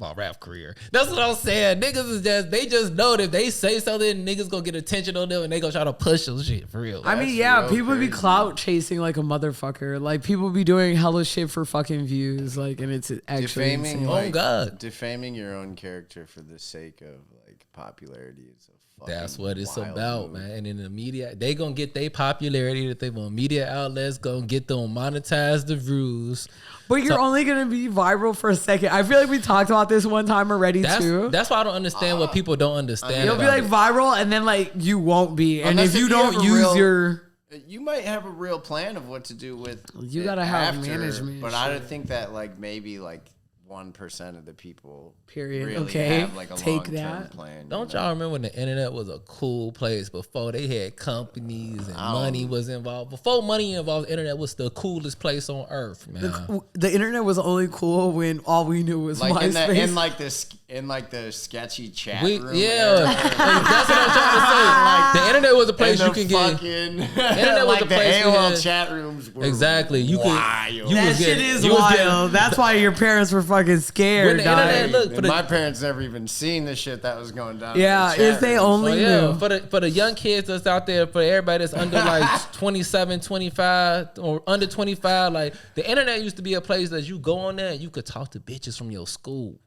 my rap career. That's what I'm saying. Niggas is they just know that if they say something, niggas gonna get attention on them and they gonna try to push some shit for real. I mean, yeah, people be clout chasing like a motherfucker. Like, people be doing hella shit for fucking views. Like, and it's actually defaming. insane. Oh, God. Defaming your own character for the sake of like popularity is a That's what it's wild about, move. man. And in the media, they gonna get their popularity that they want. Media outlets gonna get them monetize the views. But you're only gonna be viral for a second. I feel like we talked about this one time already too. That's why I don't understand what people don't understand. You'll be about like it. viral, and then like you won't be. And Unless if you if you have don't a use real- your, You might have a real plan of what to do with. You it gotta have after, management but shit. I don't think that like maybe like 1% of the people Period. really Okay. have like a Take long-term that. plan. Don't y'all remember when the internet was a cool place before they had companies and money was involved? Before money involved, the internet was the coolest place on earth, man. the internet was only cool when all we knew was Like MySpace. in the sketchy chat We, room. yeah, like, that's what I'm trying to say. Like, the internet was a place you can get. Internet was like a the place you AOL could- chat rooms were Exactly. You wild. could. You that was shit getting, is you was getting- wild. That's why your parents were fucking scared. When the internet, dog. look, for And the, my parents never even seen the shit that was going down. Yeah, in the chat if they rooms. only oh, yeah, knew. for the young kids that's out there, for everybody that's under like 27, 25 or under 25, like the internet used to be a place that you go on there and you could talk to bitches from your school.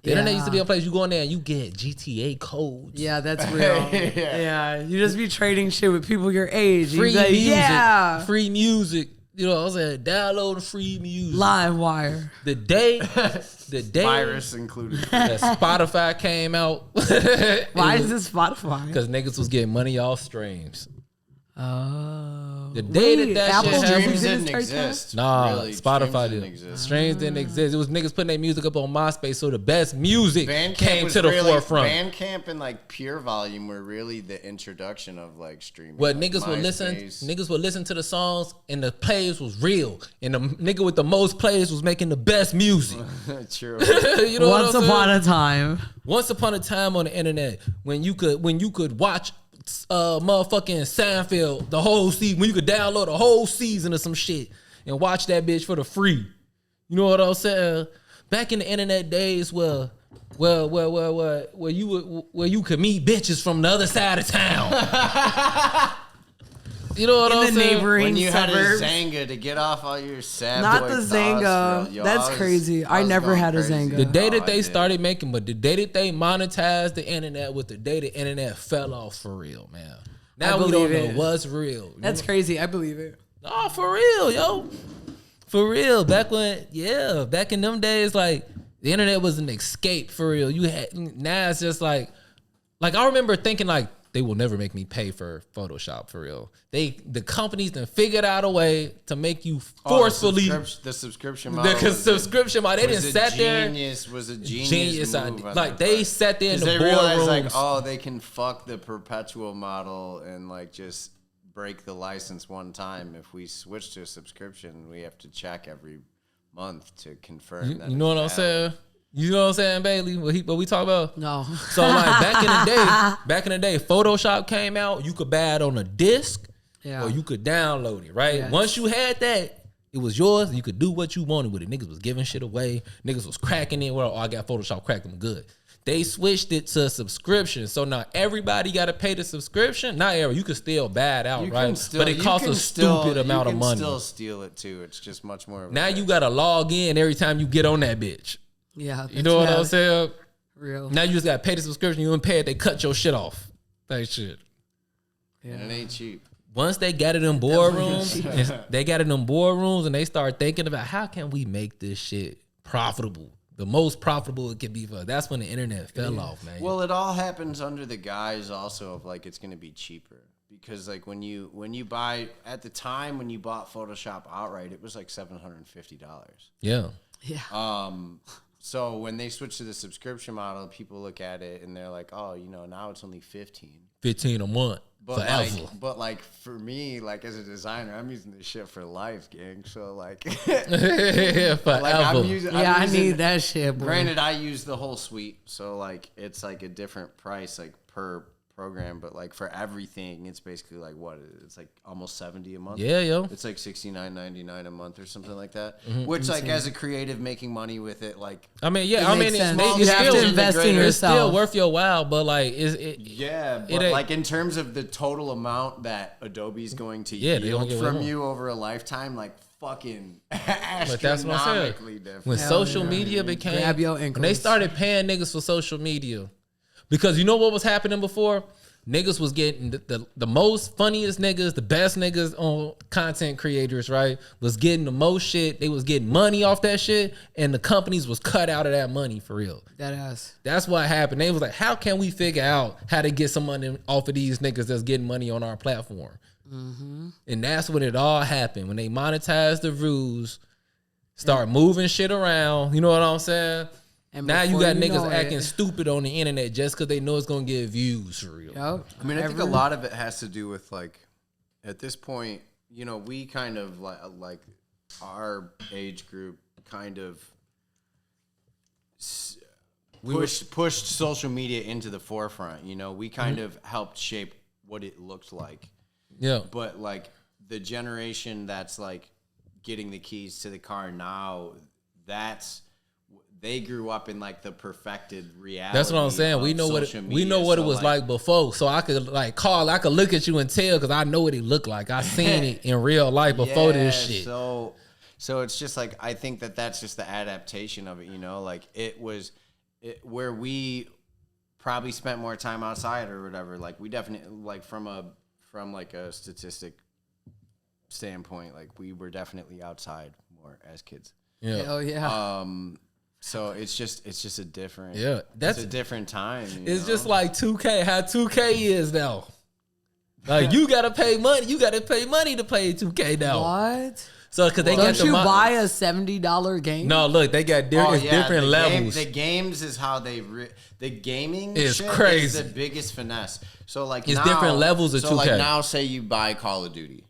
The internet used to be a place you go in there and you get GTA codes. Yeah, that's real. yeah, you just be trading shit with people your age. You Free be like, music. yeah, Free music. You know what I'm saying? Download free music. LimeWire. The day virus included. that Spotify came out. Why is this Spotify? Because niggas was getting money off streams. Oh, The day Wait, that Apple shit happened. Streams didn't start that? exist. Nah, really. Spotify Streams didn't exist. Streams didn't exist. It was niggas putting their music up on MySpace, so the best music Bandcamp came was to the really, forefront. Bandcamp and like Pure Volume were really the introduction of like streaming. What like niggas would MySpace. listen to the songs, and the plays was real, and the nigga with the most plays was making the best music. True. You know Once what I'm upon saying? a time. Once upon a time on the internet, when you could watch motherfucking Seinfeld the whole season, when you could download a whole season of some shit and watch that bitch for the free. You know what I'm saying? Back in the internet days where you could meet bitches from the other side of town. You know what In I'm the saying? neighboring When you suburbs. had a Zanga to get off all your sad Not boy the thoughts, Zanga. bro. Yo, That's crazy. I was never going had a crazy. Zanga. The day that Oh, I they did. started making, but the day that they monetized the internet was the day the internet fell off for real, man. Now we don't believe know it. what's real. That's crazy. I believe it. Oh, for real, yo. For real. Back in them days, like the internet was an escape for real. Now it's just like I remember thinking like they will never make me pay for Photoshop for real. The companies done figured out a way to make you forcefully the subscription model. the subscription model. They didn't sat there. Was a genius Genius move idea. on Like their they part. sat there in the They realized like, boardrooms. oh, they can fuck the perpetual model and like just break the license one time. If we switch to a subscription, we have to check every month to confirm that. You know what I'm it's saying? You know what I'm saying, Bailey? What we talk about? No. So like back in the day, Photoshop came out. You could buy it on a disc, Yeah. or you could download it. Right? Yes. Once you had that, it was yours. You could do what you wanted with it. Niggas was giving shit away. Niggas was cracking it. Well, I got Photoshop cracked. I'm good. They switched it to subscription. So now everybody got to pay the subscription. Not every. You could still buy it out, You right? can still, But it costs a stupid amount of money. You can still steal it too. It's just much more. Of a Now you risk. got to log in every time you get on that bitch. Yeah. You know what that's I'm saying? Real. Now you just got to pay the subscription. You don't pay it. They cut your shit off. That shit. And it ain't cheap. Once they got it in boardrooms, and they start thinking about how can we make this shit profitable, the most profitable it can be for us. That's when the internet fell off, man. Well, it all happens under the guise also of like it's going to be cheaper because like when you buy at the time when you bought Photoshop outright, it was like $750. yeah. Yeah. So when they switch to the subscription model, people look at it and they're like, oh, now it's only 15. 15 a month. But forever. like for me, like as a designer, I'm using this shit for life, gang. So like, forever. I need that shit, bro. Granted, I use the whole suite, so like it's like a different price like per program, but like for everything, it's basically like what it's like almost 70 a month. Yeah, yo. It's like $69.99 a month or something like that. Which like as a creative making money with it, like I mean, yeah, makes sense. it's You have still to invest in it's still yourself. worth your while, but like but like in terms of the total amount that Adobe's going to they don't yield get from one. you over a lifetime, like fucking But that's what I'm saying. astronomically different. When social media became, Grab your when they ankles. started paying niggas for social media, because you know what was happening before? Niggas was getting the most funniest niggas, the best niggas on content creators, right? Was getting the most shit. They was getting money off that shit, and the companies was cut out of that money for real. That ass. That's what happened. They was like, how can we figure out how to get some money off of these niggas that's getting money on our platform? And that's when it all happened. When they monetized the views, start moving shit around. You know what I'm saying? And Now you before got you niggas know acting it- stupid on the internet just because they know it's going to get views for real. Yo, I mean, I think a lot of it has to do with like, at this point, we kind of like our age group kind of pushed social media into the forefront. We kind of helped shape what it looked like. Yeah. But like the generation that's like getting the keys to the car now, they grew up in like the perfected reality. That's what I'm saying. We know what it was like before. So I could like call, I could look at you and tell because I know what it looked like. I seen it in real life before this shit. So it's just like I think that's just the adaptation of it. Like it was where we probably spent more time outside or whatever. Like we definitely like from like a statistic standpoint, like we were definitely outside more as kids. Yeah. Hell yeah. So it's just a different that's a different time. It's just like 2K, how 2K is now. Like you gotta pay money. You gotta pay money to play 2K now. What? So because they Don't got you buy a $70 game? No, look, they got different levels. The games is how they the gaming is shit crazy. is the biggest finesse. So like It's now, different levels of 2K. Like now, say you buy Call of Duty.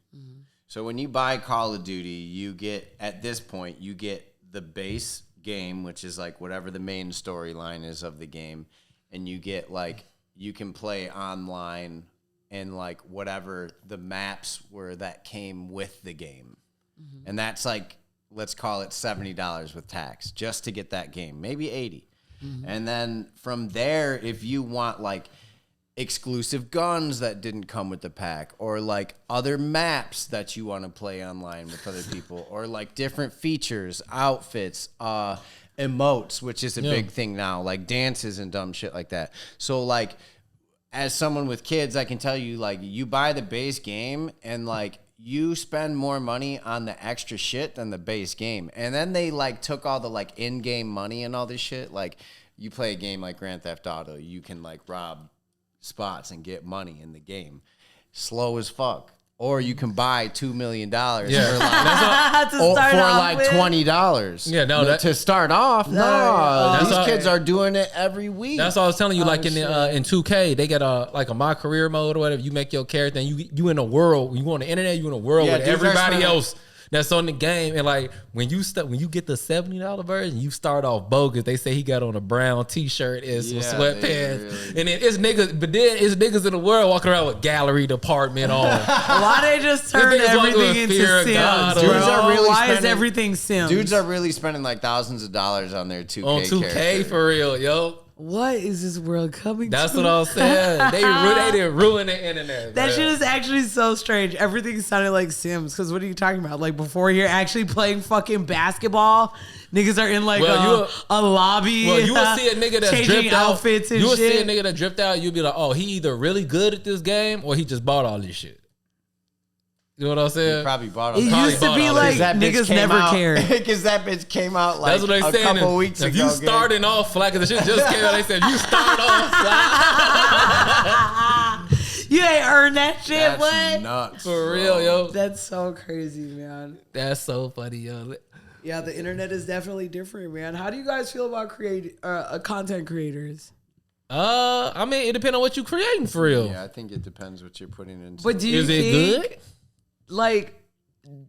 So when you buy Call of Duty, you get at this point you get the base game, which is like whatever the main storyline is of the game, and you get like you can play online and like whatever the maps were that came with the game. And that's like, let's call it $70 with tax just to get that game, maybe 80. And then from there, if you want like exclusive guns that didn't come with the pack, or like other maps that you want to play online with other people, or like different features, outfits, emotes, which is a big thing now, like dances and dumb shit like that. So like as someone with kids, I can tell you, like, you buy the base game and like you spend more money on the extra shit than the base game. And then they like took all the like in-game money and all this shit. Like you play a game like Grand Theft Auto, you can like rob spots and get money in the game. Slow as fuck. Or you can buy $2 million for like, $20. Yeah, no, to start off. No, these kids are doing it every week. That's all I was telling you. Like in 2K, they got like a my career mode or whatever. You make your character, and you in a world. You on the internet, you in a world with everybody else that's on the game. And like when you get the $70 version, you start off bogus. They say he got on a brown t-shirt and some sweatpants, and then it's niggas. But then it's niggas in the world walking around with gallery department on. Why they just turn everything into Sims, bro? Why is everything Sims? Dudes are really spending like thousands of dollars on their 2K on 2K character. for real, yo. What is this world coming That's to? what I was saying. They didn't ruin the internet. That bro. shit is actually so strange. Everything sounded like Sims. Because what are you talking about? Like before you're actually playing fucking basketball, niggas are in like a lobby. Well, you will see a nigga that's changing dripped out. outfits and you will shit. see a nigga that dripped out. You'll be like, oh, he either really good at this game or he just bought all this shit. You know what I'm saying? He probably bought all It used to be like niggas never cared. Because that bitch came out like That's what they a saying. couple weeks ago. If you starting off like the shit just came out, they said you start off. You ain't earned that shit, That's what? nuts. For real, yo. That's so crazy, man. That's so funny, yo. Yeah, the internet is definitely different, man. How do you guys feel about content creators? I mean, it depends on what you creating for real. Yeah, I think it depends what you're putting into. But do you Is it think, good? like,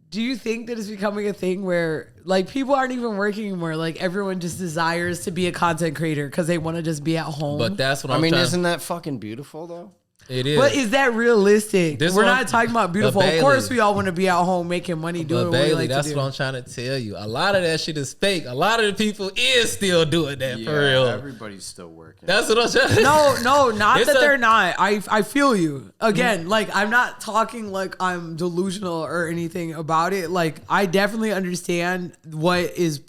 do you think that it's becoming a thing where, like, people aren't even working anymore? Like, everyone just desires to be a content creator because they want to just be at home. But that's what I I'm mean, trying. isn't that fucking beautiful though? It is. But is that realistic? This We're one- not talking about beautiful. Bailey. Of course, we all want to be at home making money doing But what we Bailey, like that's to do. what I'm trying to tell you. A lot of that shit is fake. A lot of the people is still doing that for real. Everybody's still working. That's what I'm trying to No, not It's that a- they're not. I feel you. Again, like, I'm not talking like I'm delusional or anything about it. Like, I definitely understand what is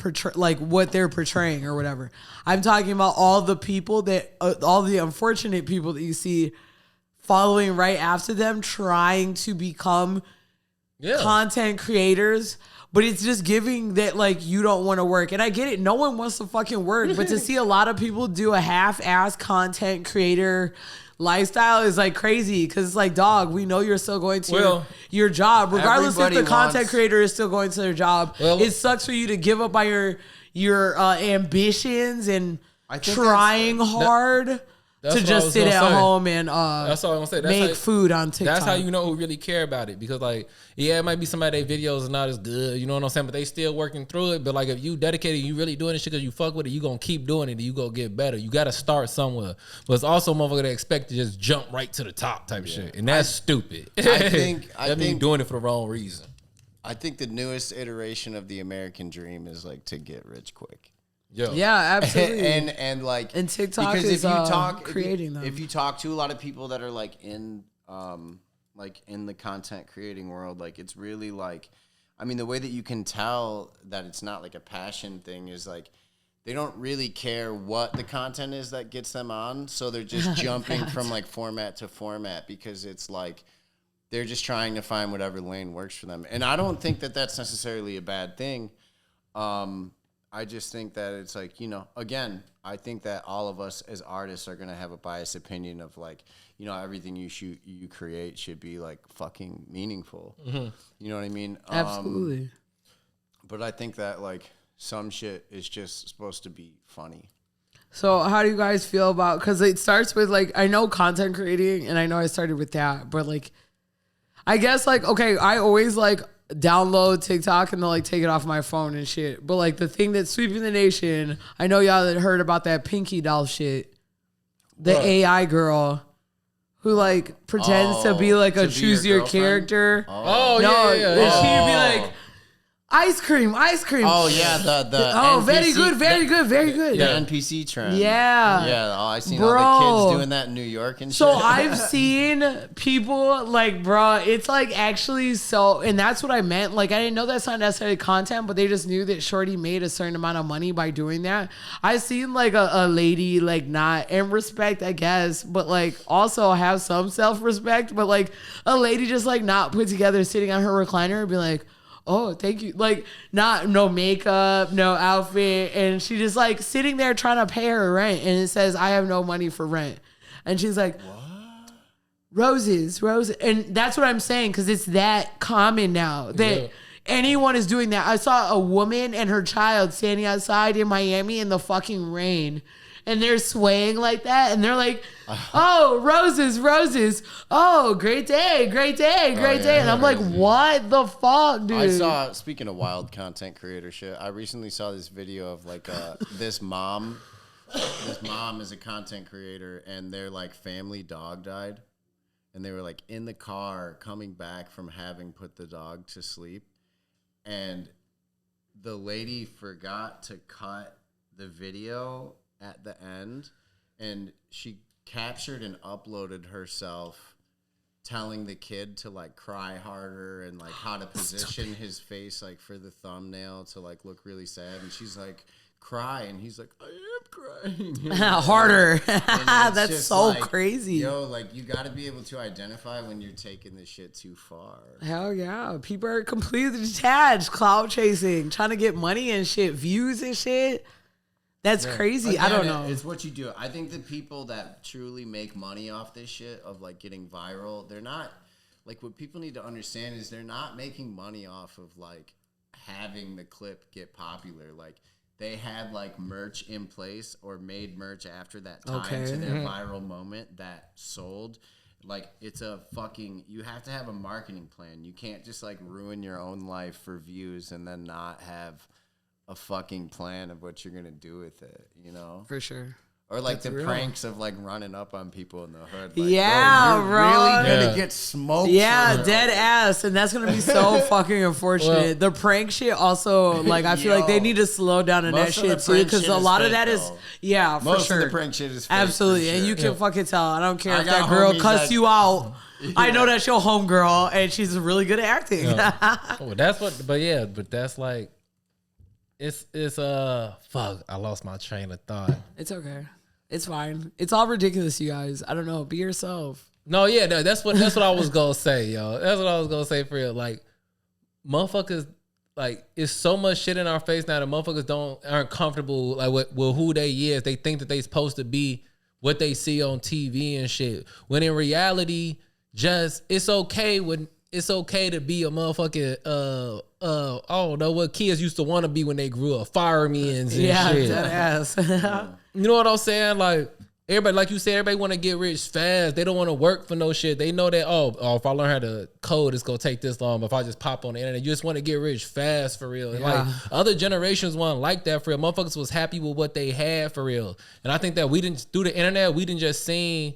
what they're portraying or whatever. I'm talking about all the people that all the unfortunate people that you see following right after them trying to become content creators. But it's just giving that, like, you don't want to work. And I get it. No one wants to fucking work. But to see a lot of people do a half-ass content creator lifestyle is, like, crazy. Because it's like, dog, we know you're still going to your job. Regardless if the everybody content wants- creator is still going to their job. Well- It sucks for you to give up on your ambitions and I think trying hard that's to what I just was sit gonna at say. home and That's all I'm gonna say. That's make how- food on TikTok. That's how you know who really care about it. Because, like, yeah, it might be somebody their videos are not as good, you know what I'm saying? But they still working through it. But, like, if you dedicated, you really doing this shit because you fuck with it, you gonna keep doing it and you gonna get better. You gotta start somewhere. But it's also motherfucker that expect to just jump right to the top type shit. And that's stupid. I that mean think- you doing it for the wrong reason. I think the newest iteration of the American dream is like to get rich quick. Yo. Yeah, absolutely. and like And TikTok because is, creating if them. If you talk to a lot of people that are like in the content creating world, like it's really like, I mean, the way that you can tell that it's not like a passion thing is like they don't really care what the content is that gets them on, so they're just jumping from like format to format because it's like they're just trying to find whatever lane works for them. And I don't think that that's necessarily a bad thing. I just think that it's like, you know, again, I think that all of us as artists are going to have a biased opinion of like, you know, everything you create should be like fucking meaningful. Mm-hmm. You know what I mean? Absolutely. But I think that like some shit is just supposed to be funny. So how do you guys feel about, because it starts with like, I know content creating and I know I started with that, but like, I guess like, okay, I always like download TikTok and they'll like take it off my phone and shit. But like the thing that's sweeping the nation, I know y'all had heard about that Pinky Doll shit. The AI girl who like pretends to be like a to be choose your your girlfriend? character. Oh, No, yeah. and she'd be like, ice cream. Oh yeah, the Oh, NPC, very good, very good, very good. The NPC trend. Yeah. Yeah, I seen Bro. all the kids doing that in New York and shit. So I've seen people like, bruh, it's like actually so, and that's what I meant. Like, I didn't know that's not necessarily content, but they just knew that Shorty made a certain amount of money by doing that. I've seen like a lady, like not in respect, I guess, but like also have some self-respect, but like a lady just like not put together sitting on her recliner and be like, oh, thank you. Like, no makeup, no outfit. And she just like sitting there trying to pay her rent. And it says, I have no money for rent. And she's like, what? Roses. And that's what I'm saying. Cause it's that common now that anyone is doing that. I saw a woman and her child standing outside in Miami in the fucking rain. And they're swaying like that. And they're like, oh, roses. Oh, great day. And I'm like, what the fuck, dude? I saw, speaking of wild content creator shit, I recently saw this video of like this mom. This mom is a content creator and their like family dog died. And they were like in the car coming back from having put the dog to sleep. And the lady forgot to cut the video at the end, and she captured and uploaded herself telling the kid to like cry harder and like how to position his face like for the thumbnail to like look really sad, and she's like, cry, and he's like, I am crying. You know? Harder. And it's That's just so like, crazy. Yo, like you got to be able to identify when you're taking this shit too far. Hell yeah. People are completely detached, cloud chasing, trying to get money and shit, views and shit. That's crazy. I don't know. It's what you do. I think the people that truly make money off this shit of like getting viral, they're not like, what people need to understand is they're not making money off of like having the clip get popular. Like they had like merch in place or made merch after that time to their viral moment that sold. Like it's a fucking, you have to have a marketing plan. You can't just like ruin your own life for views and then not have a fucking plan of what you're gonna do with it, you know? For sure. Or like That's the real. pranks of like running up on people in the hood. Like, Yeah, you're bro. really gonna Yeah. get smoked. Yeah, for dead real. ass, and that's gonna be so fucking unfortunate. The prank shit also, like, I feel like they Yo. need to slow down on that Most of the shit too, prank because shit a is lot of fake, that is, though. yeah, for Most sure. of the prank shit is fake, absolutely, for and you sure. can fucking tell. I don't care I if that got girl homies cussed that- you out. I know that's your homegirl, and she's really good at acting. Oh, that's what. But yeah, but that's like, it's fuck. I lost my train of thought. It's okay. It's fine. It's all ridiculous, you guys. I don't know. Be yourself. No, yeah, no, that's what I was gonna say, yo. That's what I was gonna say for real. Like, motherfuckers, like, it's so much shit in our face now that motherfuckers aren't comfortable like with who they is. They think that they supposed to be what they see on TV and shit. When in reality, just it's okay to be a motherfucking I don't know what kids used to want to be when they grew up, firemen and Yeah, shit. dead ass. You know what I'm saying? Like everybody, like you said, everybody want to get rich fast. They don't want to work for no shit. They know that if I learn how to code, it's gonna take this long. But if I just pop on the internet, you just want to get rich fast for real. And like other generations weren't like that for real. Motherfuckers was happy with what they had for real. And I think that we didn't through the internet, we didn't just seen.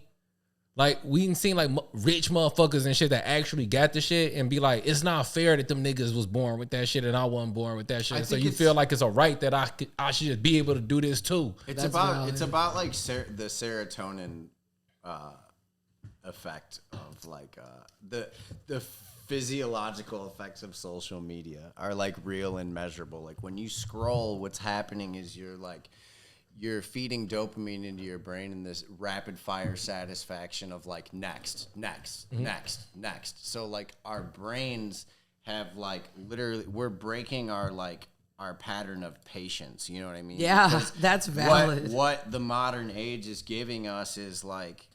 Like, we didn't see, like, rich motherfuckers and shit that actually got the shit and be like, it's not fair that them niggas was born with that shit and I wasn't born with that shit. So you feel like it's a right that I should just be able to do this too. It's about like the serotonin effect of like the physiological effects of social media are like real and measurable. Like when you scroll, what's happening is you're feeding dopamine into your brain in this rapid fire satisfaction of like next. So like our brains have like literally, we're breaking our pattern of patience. You know what I mean? Yeah, Because that's valid. What the modern age is giving us is like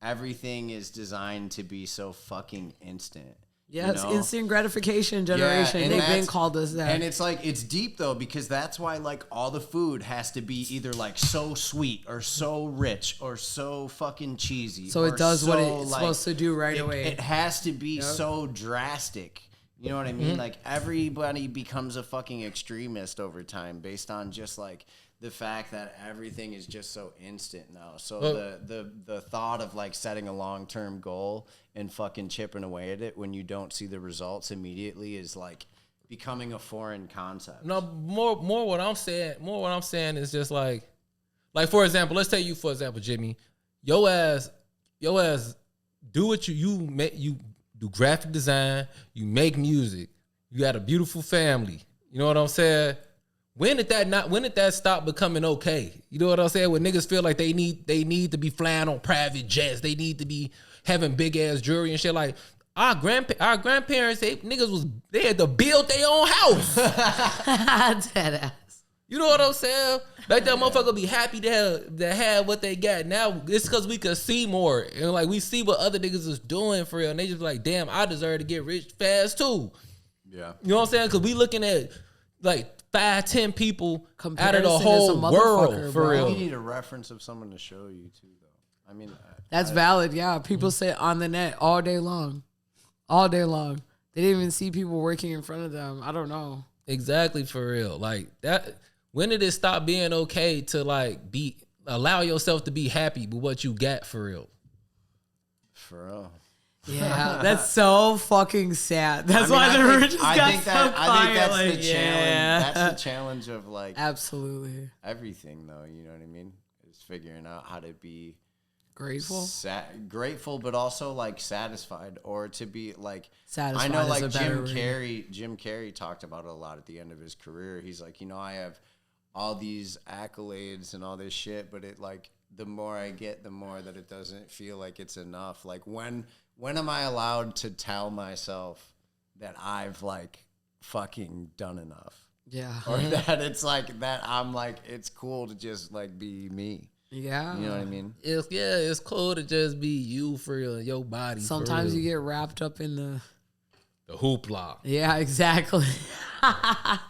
everything is designed to be so fucking instant. Yeah, you it's know? instant gratification generation. and They've been that's- called us that. And it's like, it's deep though, because that's why like all the food has to be either like so sweet or so rich or so fucking cheesy. So it or does what so, it's like, supposed to do right away. It has to be so drastic. You know what I mean? Like everybody becomes a fucking extremist over time based on just like the fact that everything is just so instant now. So the thought of like setting a long-term goal and fucking chipping away at it when you don't see the results immediately is like becoming a foreign concept. No, more what I'm saying is just like for example, let's take you for example, Jimmy. Your ass do what you do graphic design, you make music, you got a beautiful family. You know what I'm saying? When did that stop becoming okay? You know what I'm saying? When niggas feel like they need to be flying on private jets, they need to be having big ass jewelry and shit. Like our grandparents, they had to build their own house. Dead ass. You know what I'm saying? Like that motherfucker be happy to have what they got. Now it's because we could see more and like we see what other niggas is doing for real, and they just be like, damn, I deserve to get rich fast too. Yeah. You know what I'm saying? Because we looking at like 5-10 people out of the Comparison is a whole motherfucker, world for bro. real. You need a reference of someone to show you too, though. I mean, That's valid. Yeah, people sit on the net all day long. All day long. They didn't even see people working in front of them. I don't know. Exactly, for real. Like that. When did it stop being okay to like allow yourself to be happy with what you got for real? for real. Yeah, that's so fucking sad. That's why the richest I got think so that, I quiet. think that's like, the yeah. challenge. That's the challenge of like Absolutely. everything, though. You know what I mean? Is figuring out how to be Grateful. grateful, but also like satisfied, or to be like Satisfied I know, is like a better Jim Carrey talked about it a lot at the end of his career. He's like, I have all these accolades and all this shit, but it like the more I get, the more that it doesn't feel like it's enough. Like when am I allowed to tell myself that I've like fucking done enough? Yeah. Or that it's like that I'm like, it's cool to just like be me. Yeah. You know what I mean? It's cool to just be you for real, your body. Sometimes for you real. get wrapped up in the The hoopla. Yeah, exactly.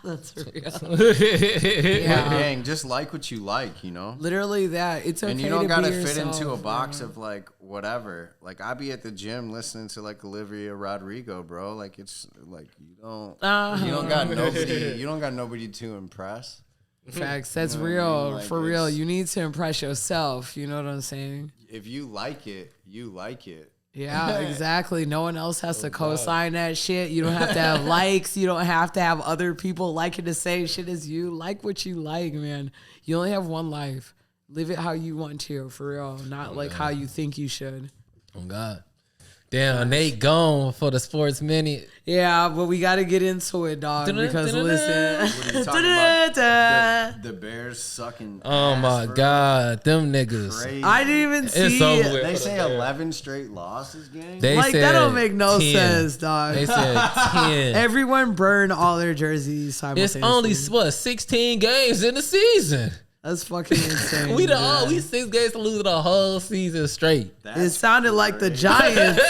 That's real. Yeah. Dang, just like what you like, you know? Literally that. It's okay. And you don't gotta fit into a box of like whatever. Like I be at the gym listening to like Olivia Rodrigo, bro. Like it's like you don't got nobody to impress. Facts. That's You know what I real. mean? Like, For real. You need to impress yourself. You know what I'm saying? If you like it, you like it. Yeah, exactly. No one else has to co-sign that shit. You don't have to have likes. You don't have to have other people liking the same shit as you. Like what you like, man. You only have one life. Live it how you want to, for real. Not like how you think you should. Oh God. Damn, Nate gone for the sports minute. Yeah, but we got to get into it, dog. Because listen. What are you talking about? The Bears sucking. Oh my God, them niggas. Crazy. I didn't even see It's over it. with. They say 11 straight losses, gang. They Like, said that don't make no 10. sense, dog. They said 10. Everyone burned all their jerseys It's simultaneously. only what 16 games in the season. That's fucking insane. We 6 games to lose the whole season straight. It sounded like the Giants.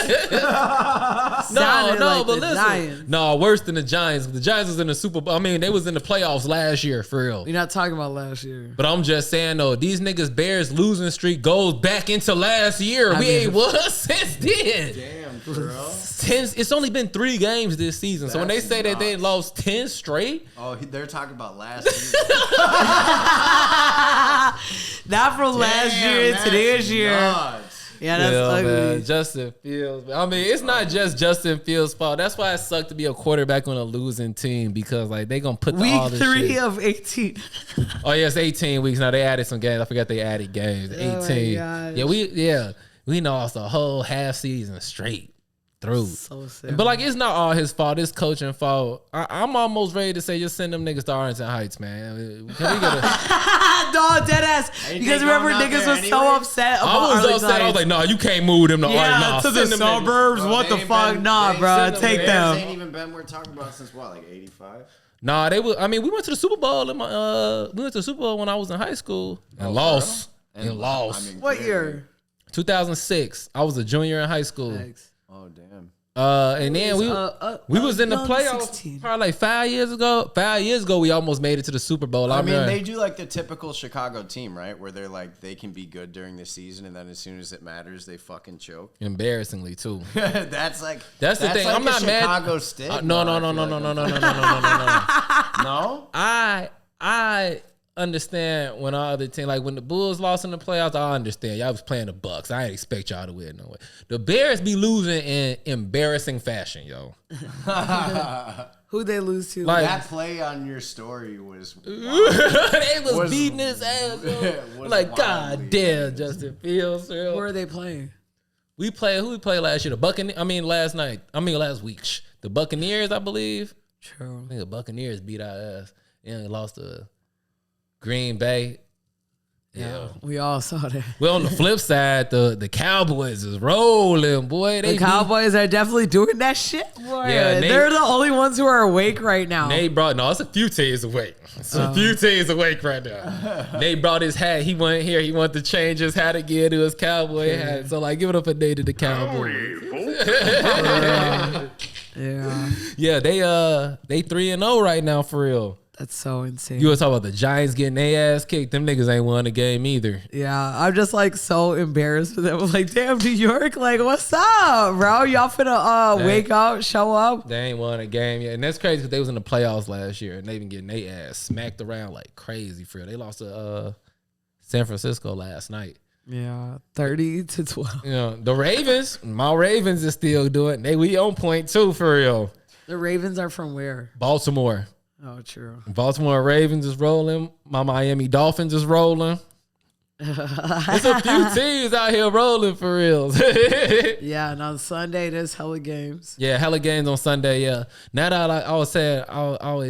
Sounded like but the listen. Giants. No, worse than the Giants. The Giants was in the Super Bowl. I mean, they was in the playoffs last year, for real. We're not talking about last year. But I'm just saying, though, these niggas Bears losing streak goes back into last year. We ain't won since then. Damn, bro. It's only been 3 games this season. So when they That's say that they nuts. lost 10 straight, Oh, they're talking about last season. Not from last year to this year. Nuts. Yeah, that's ugly. man, Justin Fields. I mean, it's not just Justin Fields' fault. That's why it sucked to be a quarterback on a losing team because like they gonna put all Week this 3 shit. of 18. Oh yeah, it's 18 weeks now. They added some games. I forgot they added games. Oh, my 18. gosh. We lost a whole half season straight through. So sad. But like, it's not all his fault. It's coaching fault. I'm almost ready to say just send them niggas to Arlington Heights, man. Can we get a? Dog, dead ass. Ain't Because they remember, going out niggas there was so anyway? upset about I was Arlington upset. I was Heights. like, nah, you can't move them to Yeah, Arlington. to the Send them niggas. suburbs. Bro, What they the ain't fuck? been- Nah, they bro. send Take Bears them. ain't even been we're talking about since what, like 85? Nah, they were. I mean, we went to the Super Bowl. We went to the Super Bowl when I was in high school and lost. And lost. I mean, What clearly. year? 2006. I was a junior in high school. Thanks. Oh, damn. And then we was in the young playoffs 16. probably like 5 years ago. 5 years ago, we almost made it to the Super Bowl. I mean, they do like the typical Chicago team, right? Where they're like, they can be good during the season, and then as soon as it matters, they fucking choke. embarrassingly too. That's the thing. Like I'm not mad. Chicago stigma, No. I feel like. No? I understand when our other team, like when the Bulls lost in the playoffs, I understand. Y'all was playing the Bucks. I ain't expect y'all to win no way. The Bears be losing in embarrassing fashion, yo. Who'd they lose to? Like- That play on your story was They was beating his ass. Yo. was Like, wildly God damn, Justin Fields. Yo. Where are they playing? Who we played last year? The Buccaneers. Last week. The Buccaneers, I believe. True. I think the Buccaneers beat our ass. And lost to Green Bay. Yeah. We all saw that. Well, on the flip side, the Cowboys is rolling, boy. The Cowboys are definitely doing that shit, boy. Yeah, They're the only ones who are awake right now. It's a few teams awake. It's a few teams awake right now. Nate brought his hat. He went here. He wanted to change his hat again to his cowboy hat. So, like, give it up for Nate to the Cowboys. Yeah, Yeah, they 3-0 right now for real. that's so insane. You were talking about the Giants getting their ass kicked. Them niggas ain't won the game either. Yeah, I'm just like so embarrassed with them. I'm like, damn, New York, like, what's up, bro? Y'all finna wake up, show up? They ain't won a game yet. And that's crazy because they was in the playoffs last year and they been getting their ass smacked around like crazy for real. They lost to San Francisco last night. Yeah, 30-12. You know, the Ravens, my Ravens is still doing. We on point too for real. The Ravens are from where? Baltimore. Oh, true. Baltimore Ravens is rolling. My Miami Dolphins is rolling. There's a few teams out here rolling for real. Yeah, and on Sunday there's hella games. Yeah, hella games on Sunday. Yeah. Now that I always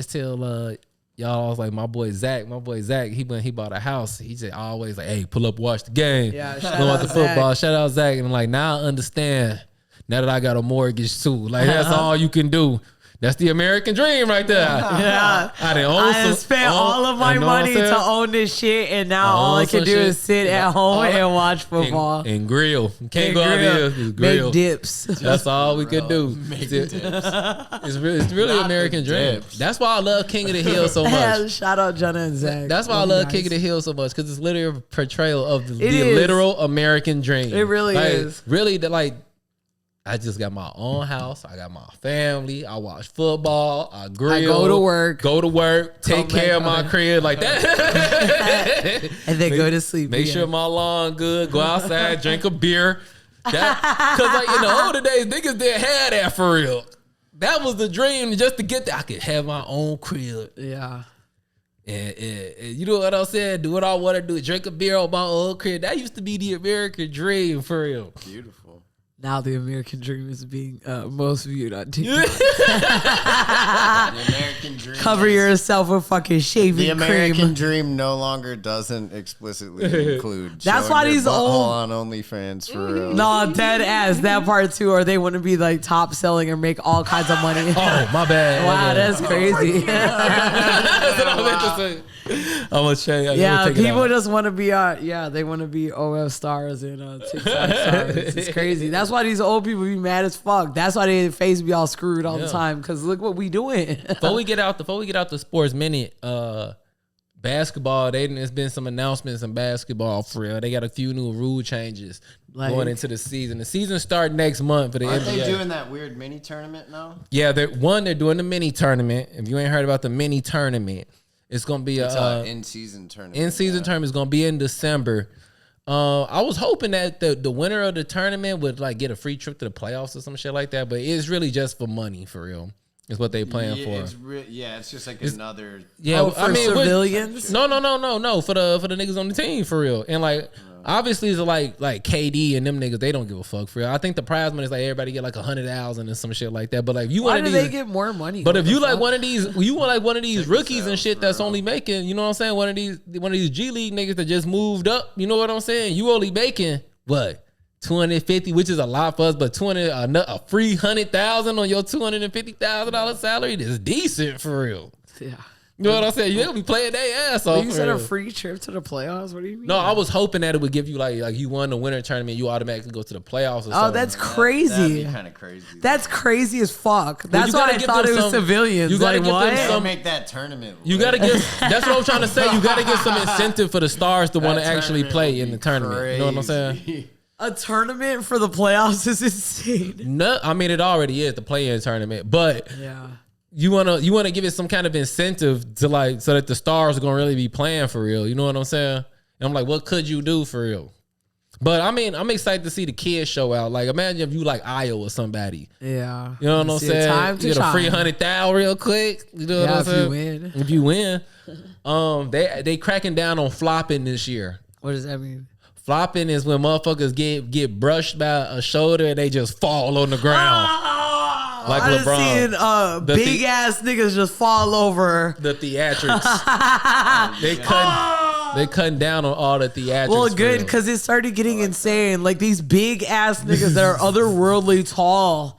tell y'all, I was like, my boy Zach, he bought a house. He said always like, hey, pull up, watch the game. Yeah, shout Go out watch the football. Zach. Shout out Zach. And I'm like, now I understand. Now that I got a mortgage too, like that's all you can do. That's the American dream right there. Yeah. I done own I some- done spent own- all of my you know what I'm money saying? to own this shit, and now all I own can some do shit. is sit at home and watch football. And grill. You can't And go out grill. there. Just grill. Make dips. That's all we could do. It's really Not American the dream. dips. That's why I love King of the Hill so much. Shout out Jenna and Zach. That's why I Love love you King of the guys. Hill so much, because it's literally a portrayal of the is. literal American dream. It really Like, is. Really, like, I just got my own house. I got my family. I watch football. I grill. I go to work. Take Come care of back my crib like that. And then go to sleep. Make again. sure my lawn good. Go outside, drink a beer. Because like in the older days, niggas didn't have that for real. That was the dream, just to get there. I could have my own crib. Yeah. And you know what I'm saying? Do what I want to do. Drink a beer on my own crib. That used to be the American dream for real. Beautiful. Now the American dream is being most viewed on TV. The American dream. Cover yourself with fucking shaving The American cream. dream no longer doesn't explicitly include. That's showing why your these butthole old- on OnlyFans for real. No, dead ass. That part too, or they want to be like top selling or make all kinds of money. Oh, my bad. Wow, that's crazy. That's what I meant to say. I'm gonna change. Yeah, people just want to be they want to be OF stars and TikTok stars. It's crazy. That's why these old people be mad as fuck. That's why their face be all screwed all the time. Cause look what we doing. Before we get out the sports minute, basketball. There's been some announcements in basketball for real. They got a few new rule changes going into the season. The season start next month for the Aren't NBA. they doing that weird mini tournament now? Yeah, they're doing the mini tournament. If you ain't heard about the mini tournament, it's gonna be It's a in-season tournament. in-season tournament. Is gonna be in December. I was hoping that the winner of the tournament would like get a free trip to the playoffs or some shit like that, but it's really just for money for real. Is what they playing for. It's just like another. Yeah, for civilians. No. For the niggas on the team for real. And like obviously it's like KD and them niggas, they don't give a fuck for real. I think the prize money is like everybody get like 100,000 and some shit like that. But like you Why want do these, they get more money? but What if the you like fuck? one of these rookies and shit that's only making, you know what I'm saying? One of these G League niggas that just moved up, you know what I'm saying? You only making what? 250, which is a lot for us, but a free 100,000 on your $250,000 salary is decent for real. Yeah. You know what I'm saying? You'll be playing their ass off. You for said a real. free trip to the playoffs? What do you mean? No, I was hoping that it would give you like you won the winter tournament, you automatically go to the playoffs. Or Oh, something. that's That'd crazy. be kind of crazy. That's crazy as fuck. That's you why gotta I give thought them it was some- civilians. you gotta Like give them what? They'll some- make that tournament. You gotta get. That's what I'm trying to say. You gotta get some incentive for the stars to want to That actually tournament play would in be the tournament. You know what I'm saying? crazy. A tournament for the playoffs is insane. No, I mean it already is the play-in tournament, but Yeah. you wanna give it some kind of incentive to like so that the stars are gonna really be playing for real. You know what I'm saying? And I'm like, what could you do for real? But I mean, I'm excited to see the kids show out. Like, imagine if you like Iowa or somebody. Yeah. You know what I'm See, saying? time to You get a free shine. 100,000 real quick. You know Yeah, what I'm if you saying? win. If you win, they cracking down on flopping this year. What does that mean? Flopping is when motherfuckers get brushed by a shoulder and they just fall on the ground. Like I done LeBron. seen The big ass niggas just fall over. The theatrics. they cutting down on all the theatrics. Well, for good real. because it started getting insane. Like these big ass niggas that are otherworldly tall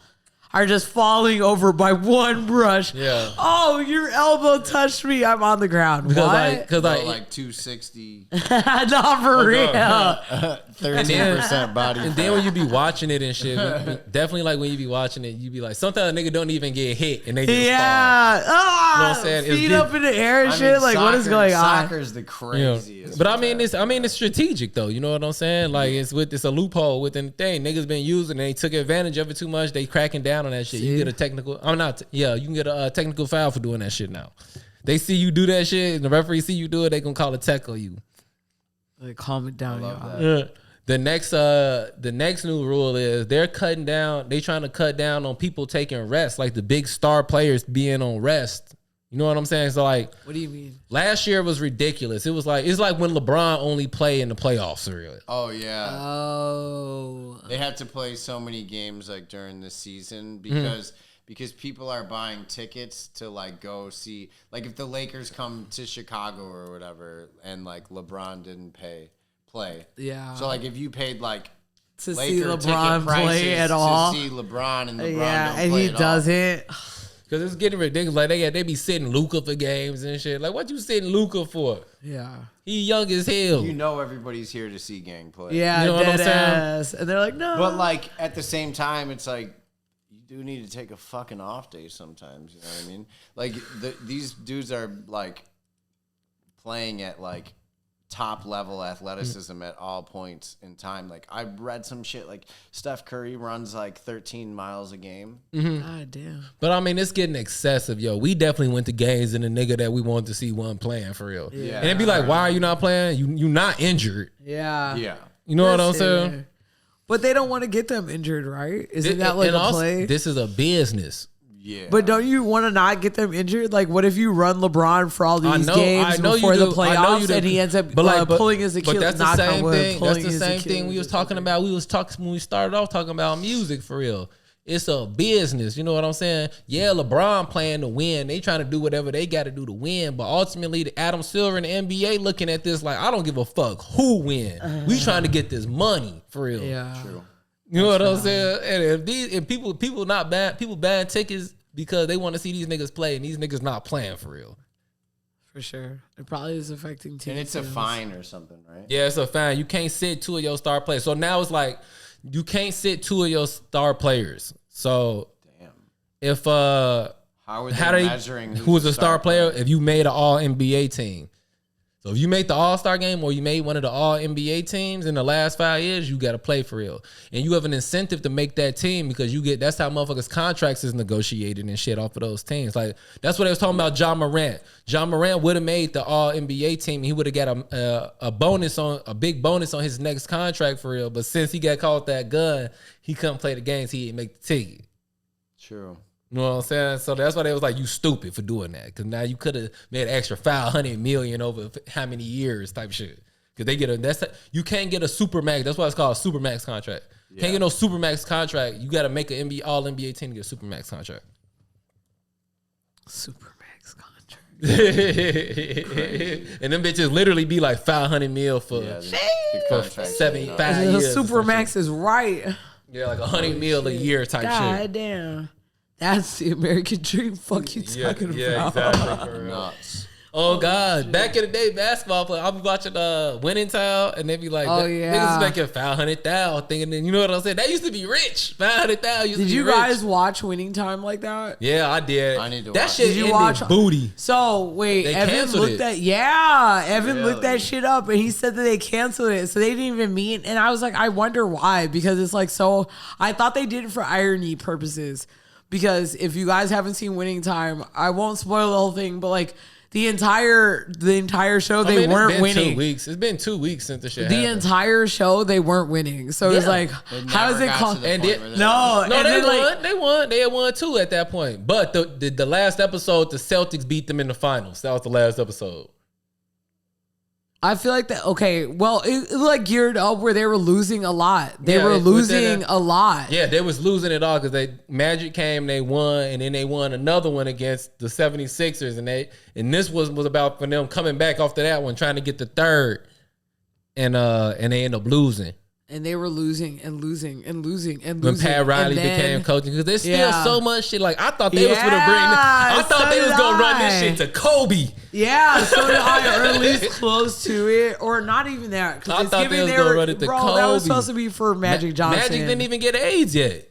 are just falling over by one brush. Yeah. Oh, your elbow touched me. I'm on the ground. What? Because Like 260, Not for real. 13% body. And then when you be watching it and shit, definitely like when you be watching it, you be like, sometimes a nigga don't even get hit and they just fall. Yeah. Ah, You know what I'm saying? It's feet deep. up in the air and shit. Like, what is going on? Soccer's the You know, craziest. but I mean, it's strategic though. You know what I'm saying? Like it's a loophole within the thing. Niggas been using, they took advantage of it too much. They cracking down on that shit. You See? get a technical. You can get a technical foul for doing that shit now. They see you do that shit, and the referee see you do it. They gonna call a tech on you. Like, calm it down, love y'all. that. The next new rule is they're cutting down. They trying to cut down on people taking rest, like the big star players being on rest. You know what I'm saying? So like, What do you mean? last year was ridiculous. It's like when LeBron only played in the playoffs. Really. Oh yeah, Oh. they have to play so many games like during the season Mm-hmm. because people are buying tickets to like go see, like if the Lakers come to Chicago or whatever and like LeBron didn't play. Yeah. So like if you paid like to see Laker LeBron ticket prices play at all. to see LeBron and LeBron Yeah, don't and play he at all. doesn't. Cause it's getting ridiculous. Like they be sitting Luka for games and shit. Like what you sitting Luka for? Yeah. He young as hell. You know everybody's here to see gang play. Yeah, You know what I'm saying? ass. And they're like, no. But like at the same time, it's like you do need to take a fucking off day sometimes. You know what I mean? Like these dudes are like playing at like top level athleticism at all points in time. Like I read some shit like Steph Curry runs like 13 miles a game. God damn. But I mean, it's getting excessive, yo. We definitely went to games and the nigga that we wanted to see wasn't playing for real. Yeah. And it'd be like, why are you not playing? You not injured. Yeah. Yeah. You know what I'm Listen. saying? But they don't want to get them injured, right? Isn't that like And a also, play? this is a business. Yeah. But don't you want to not get them injured? Like, what if you run LeBron for all these games before the playoffs and he ends up pulling his Achilles? But that's the same thing. That's the his same thing we was talking about. We was talking when we started off talking about music for real. It's a business. You know what I'm saying? Yeah, LeBron playing to win. They trying to do whatever they got to do to win. But ultimately, the Adam Silver and the NBA looking at this like, I don't give a fuck who win. We trying to get this money for real. Yeah. True. You know what I'm saying? And if people buying tickets because they want to see these niggas play and these niggas not playing for real. For sure. It probably is affecting teams. And it's a too. fine or something, right? Yeah, it's a fine. You can't sit two of your star players. So now it's like you can't sit two of your star players. So Damn. if How are they measuring who's a star player? If you made an all NBA team. So if you make the All-Star game or you made one of the all NBA teams in the last 5 years, you got to play for real. And you have an incentive to make that team because that's how motherfuckers' contracts is negotiated and shit off of those teams. Like, that's what they was talking about John Morant. John Morant would have made the all NBA team. He would have got a big bonus on his next contract for real. But since he got caught that gun, he couldn't play the games. He didn't make the ticket. True. You know what I'm saying? So that's why they was like, you stupid for doing that. Because now you could have made an extra $500 million over how many years type shit. Because they you can't get a Supermax. That's why it's called a Supermax contract. Yeah. Can't get no Supermax contract. You got to make an all NBA team to get a Supermax contract. Supermax contract. And them bitches literally be like $500 million for, the contract 75 The years. Supermax is right. Yeah, like $100 million a year type God shit. damn. That's the American dream. Fuck you talking about. Yeah, exactly. For real. Nuts. Oh God! Back in the day, basketball player, I'll be watching Winning Time, and they be like, Oh, yeah. niggas making $500,000." Thinking, you know what I'm saying? They used to be rich. $500,000. Did you guys watch Winning Time like that? Yeah, I did. I need to that watch shit. Did you ended watch- booty? So wait, They Evan canceled looked it. at Evan looked that shit up and he said that they canceled it, so they didn't even meet. And I was like, I wonder why, because it's like so. I thought they did it for irony purposes, because if you guys haven't seen Winning Time, I won't spoil the whole thing, but like the entire show they weren't it's been winning. 2 weeks. It's been 2 weeks since the shit The happened. entire show they weren't winning, so it's Yeah. like, how is it called? And No, No, and they then, won. like, They won. They had won too at that point. But the last episode, the Celtics beat them in the finals. That was the last episode. I feel like that. Okay, well, it like geared up where they were losing a lot. They Yeah, were within losing a lot. Yeah, they was losing it all because Magic came, they won, and then they won another one against the 76ers, and this was about for them coming back after that one, trying to get the third, and they end up losing. And they were losing and losing and losing and When losing. Pat Riley and then- became coaching, because there's still Yeah. so much shit. Like I thought they was gonna bring. Yeah, I thought so they was did gonna run this I. shit to Kobe. Yeah, so did I, or at least close to it, or not even that. I Because thought they was gonna run it to bro, Kobe. that was supposed to be for Magic Johnson. Magic didn't even get AIDS yet.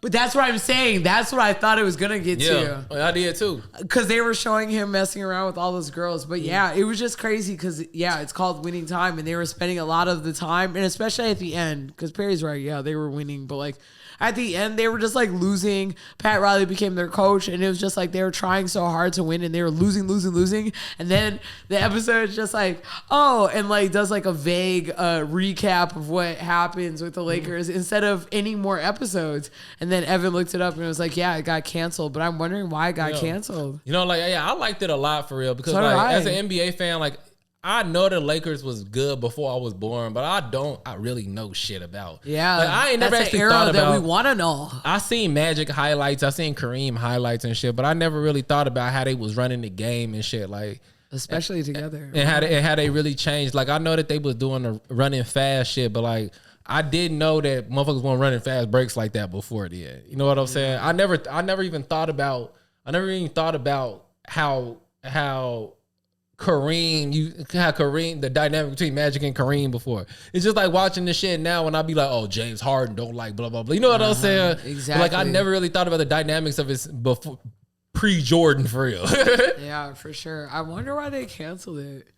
But that's what I'm saying. That's what I thought it was gonna get Yeah, to. I did too. Because they were showing him messing around with all those girls. But yeah, it was just crazy because, yeah, it's called Winning Time. And they were spending a lot of the time, and especially at the end, because Perry's right, yeah, they were winning. But like at the end, they were just like losing. Pat Riley became their coach, and it was just like they were trying so hard to win, and they were losing. And then the episode is just like, oh, and like does like a vague recap of what happens with the Lakers instead of any more episodes. And then Evan looked it up and it was like, yeah, it got canceled. But I'm wondering why it got canceled. You know, like yeah, I liked it a lot for real because So did like I. as an NBA fan, like I know the Lakers was good before I was born, but I really know shit about. Yeah, like, I ain't never that's actually an era thought that about. we want to know. I seen Magic highlights, I seen Kareem highlights and shit, but I never really thought about how they was running the game and shit. Like Especially together. and how they really changed. Like I know that they was doing the running fast shit, but like I didn't know that motherfuckers weren't running fast breaks like that before then. You know what I'm saying? I never even thought about I never even thought about how Kareem, the dynamic between Magic and Kareem before. It's just like watching this shit now when I be like, oh, James Harden don't like blah, blah, blah. You know what I'm saying? Exactly. But like, I never really thought about the dynamics of his before, pre-Jordan for real. Yeah, for sure. I wonder why they canceled it.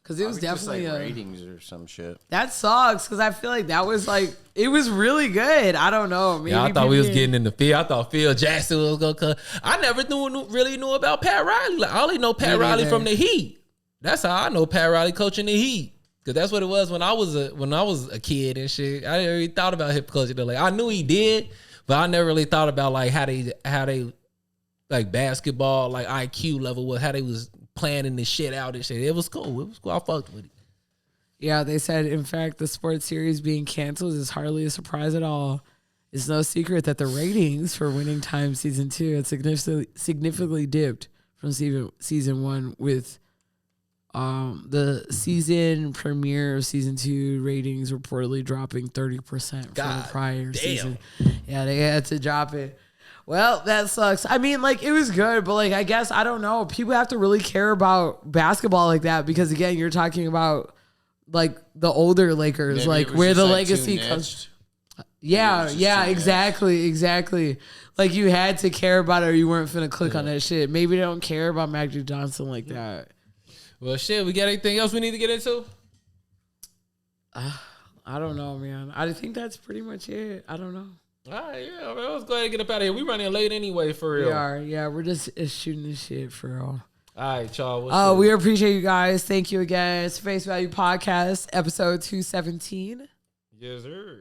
Because it was definitely just like ratings or some shit. That sucks because I feel like that was like, it was really good. I don't know. Maybe I thought we was getting in the field. I thought Phil Jackson was going to come. I never really knew about Pat Riley. Like, I only know Pat Riley from the Heat. That's how I know Pat Riley coaching the Heat. Because that's what it was when I was a kid and shit. I never really thought about hip coaching. Like, I knew he did, but I never really thought about like how they like basketball, like IQ level, was how they was planning this shit out and shit. It was cool. It was cool. I fucked with it. Yeah, they said, in fact, the sports series being canceled is hardly a surprise at all. It's no secret that the ratings for Winning Time Season 2 had significantly dipped from season 1 with the season premiere of Season 2 ratings reportedly dropping 30% from the prior season. Yeah, they had to drop it. Well, that sucks. I mean, like, it was good, but, like, I guess, I don't know. People have to really care about basketball like that because, again, you're talking about, like, the older Lakers, Maybe like, where the legacy too comes. Yeah, exactly. Like, you had to care about it or you weren't finna click on that shit. Maybe they don't care about Magic Johnson like that. Well, shit, we got anything else we need to get into? I don't know, man. I think that's pretty much it. I don't know. All right, yeah, man, let's go ahead and get up out of here. We running late anyway, for real. We are, yeah. We're just shooting this shit for real. All right, y'all. We appreciate you guys. Thank you again. It's Face Value Podcast, episode 217. Yes, sir.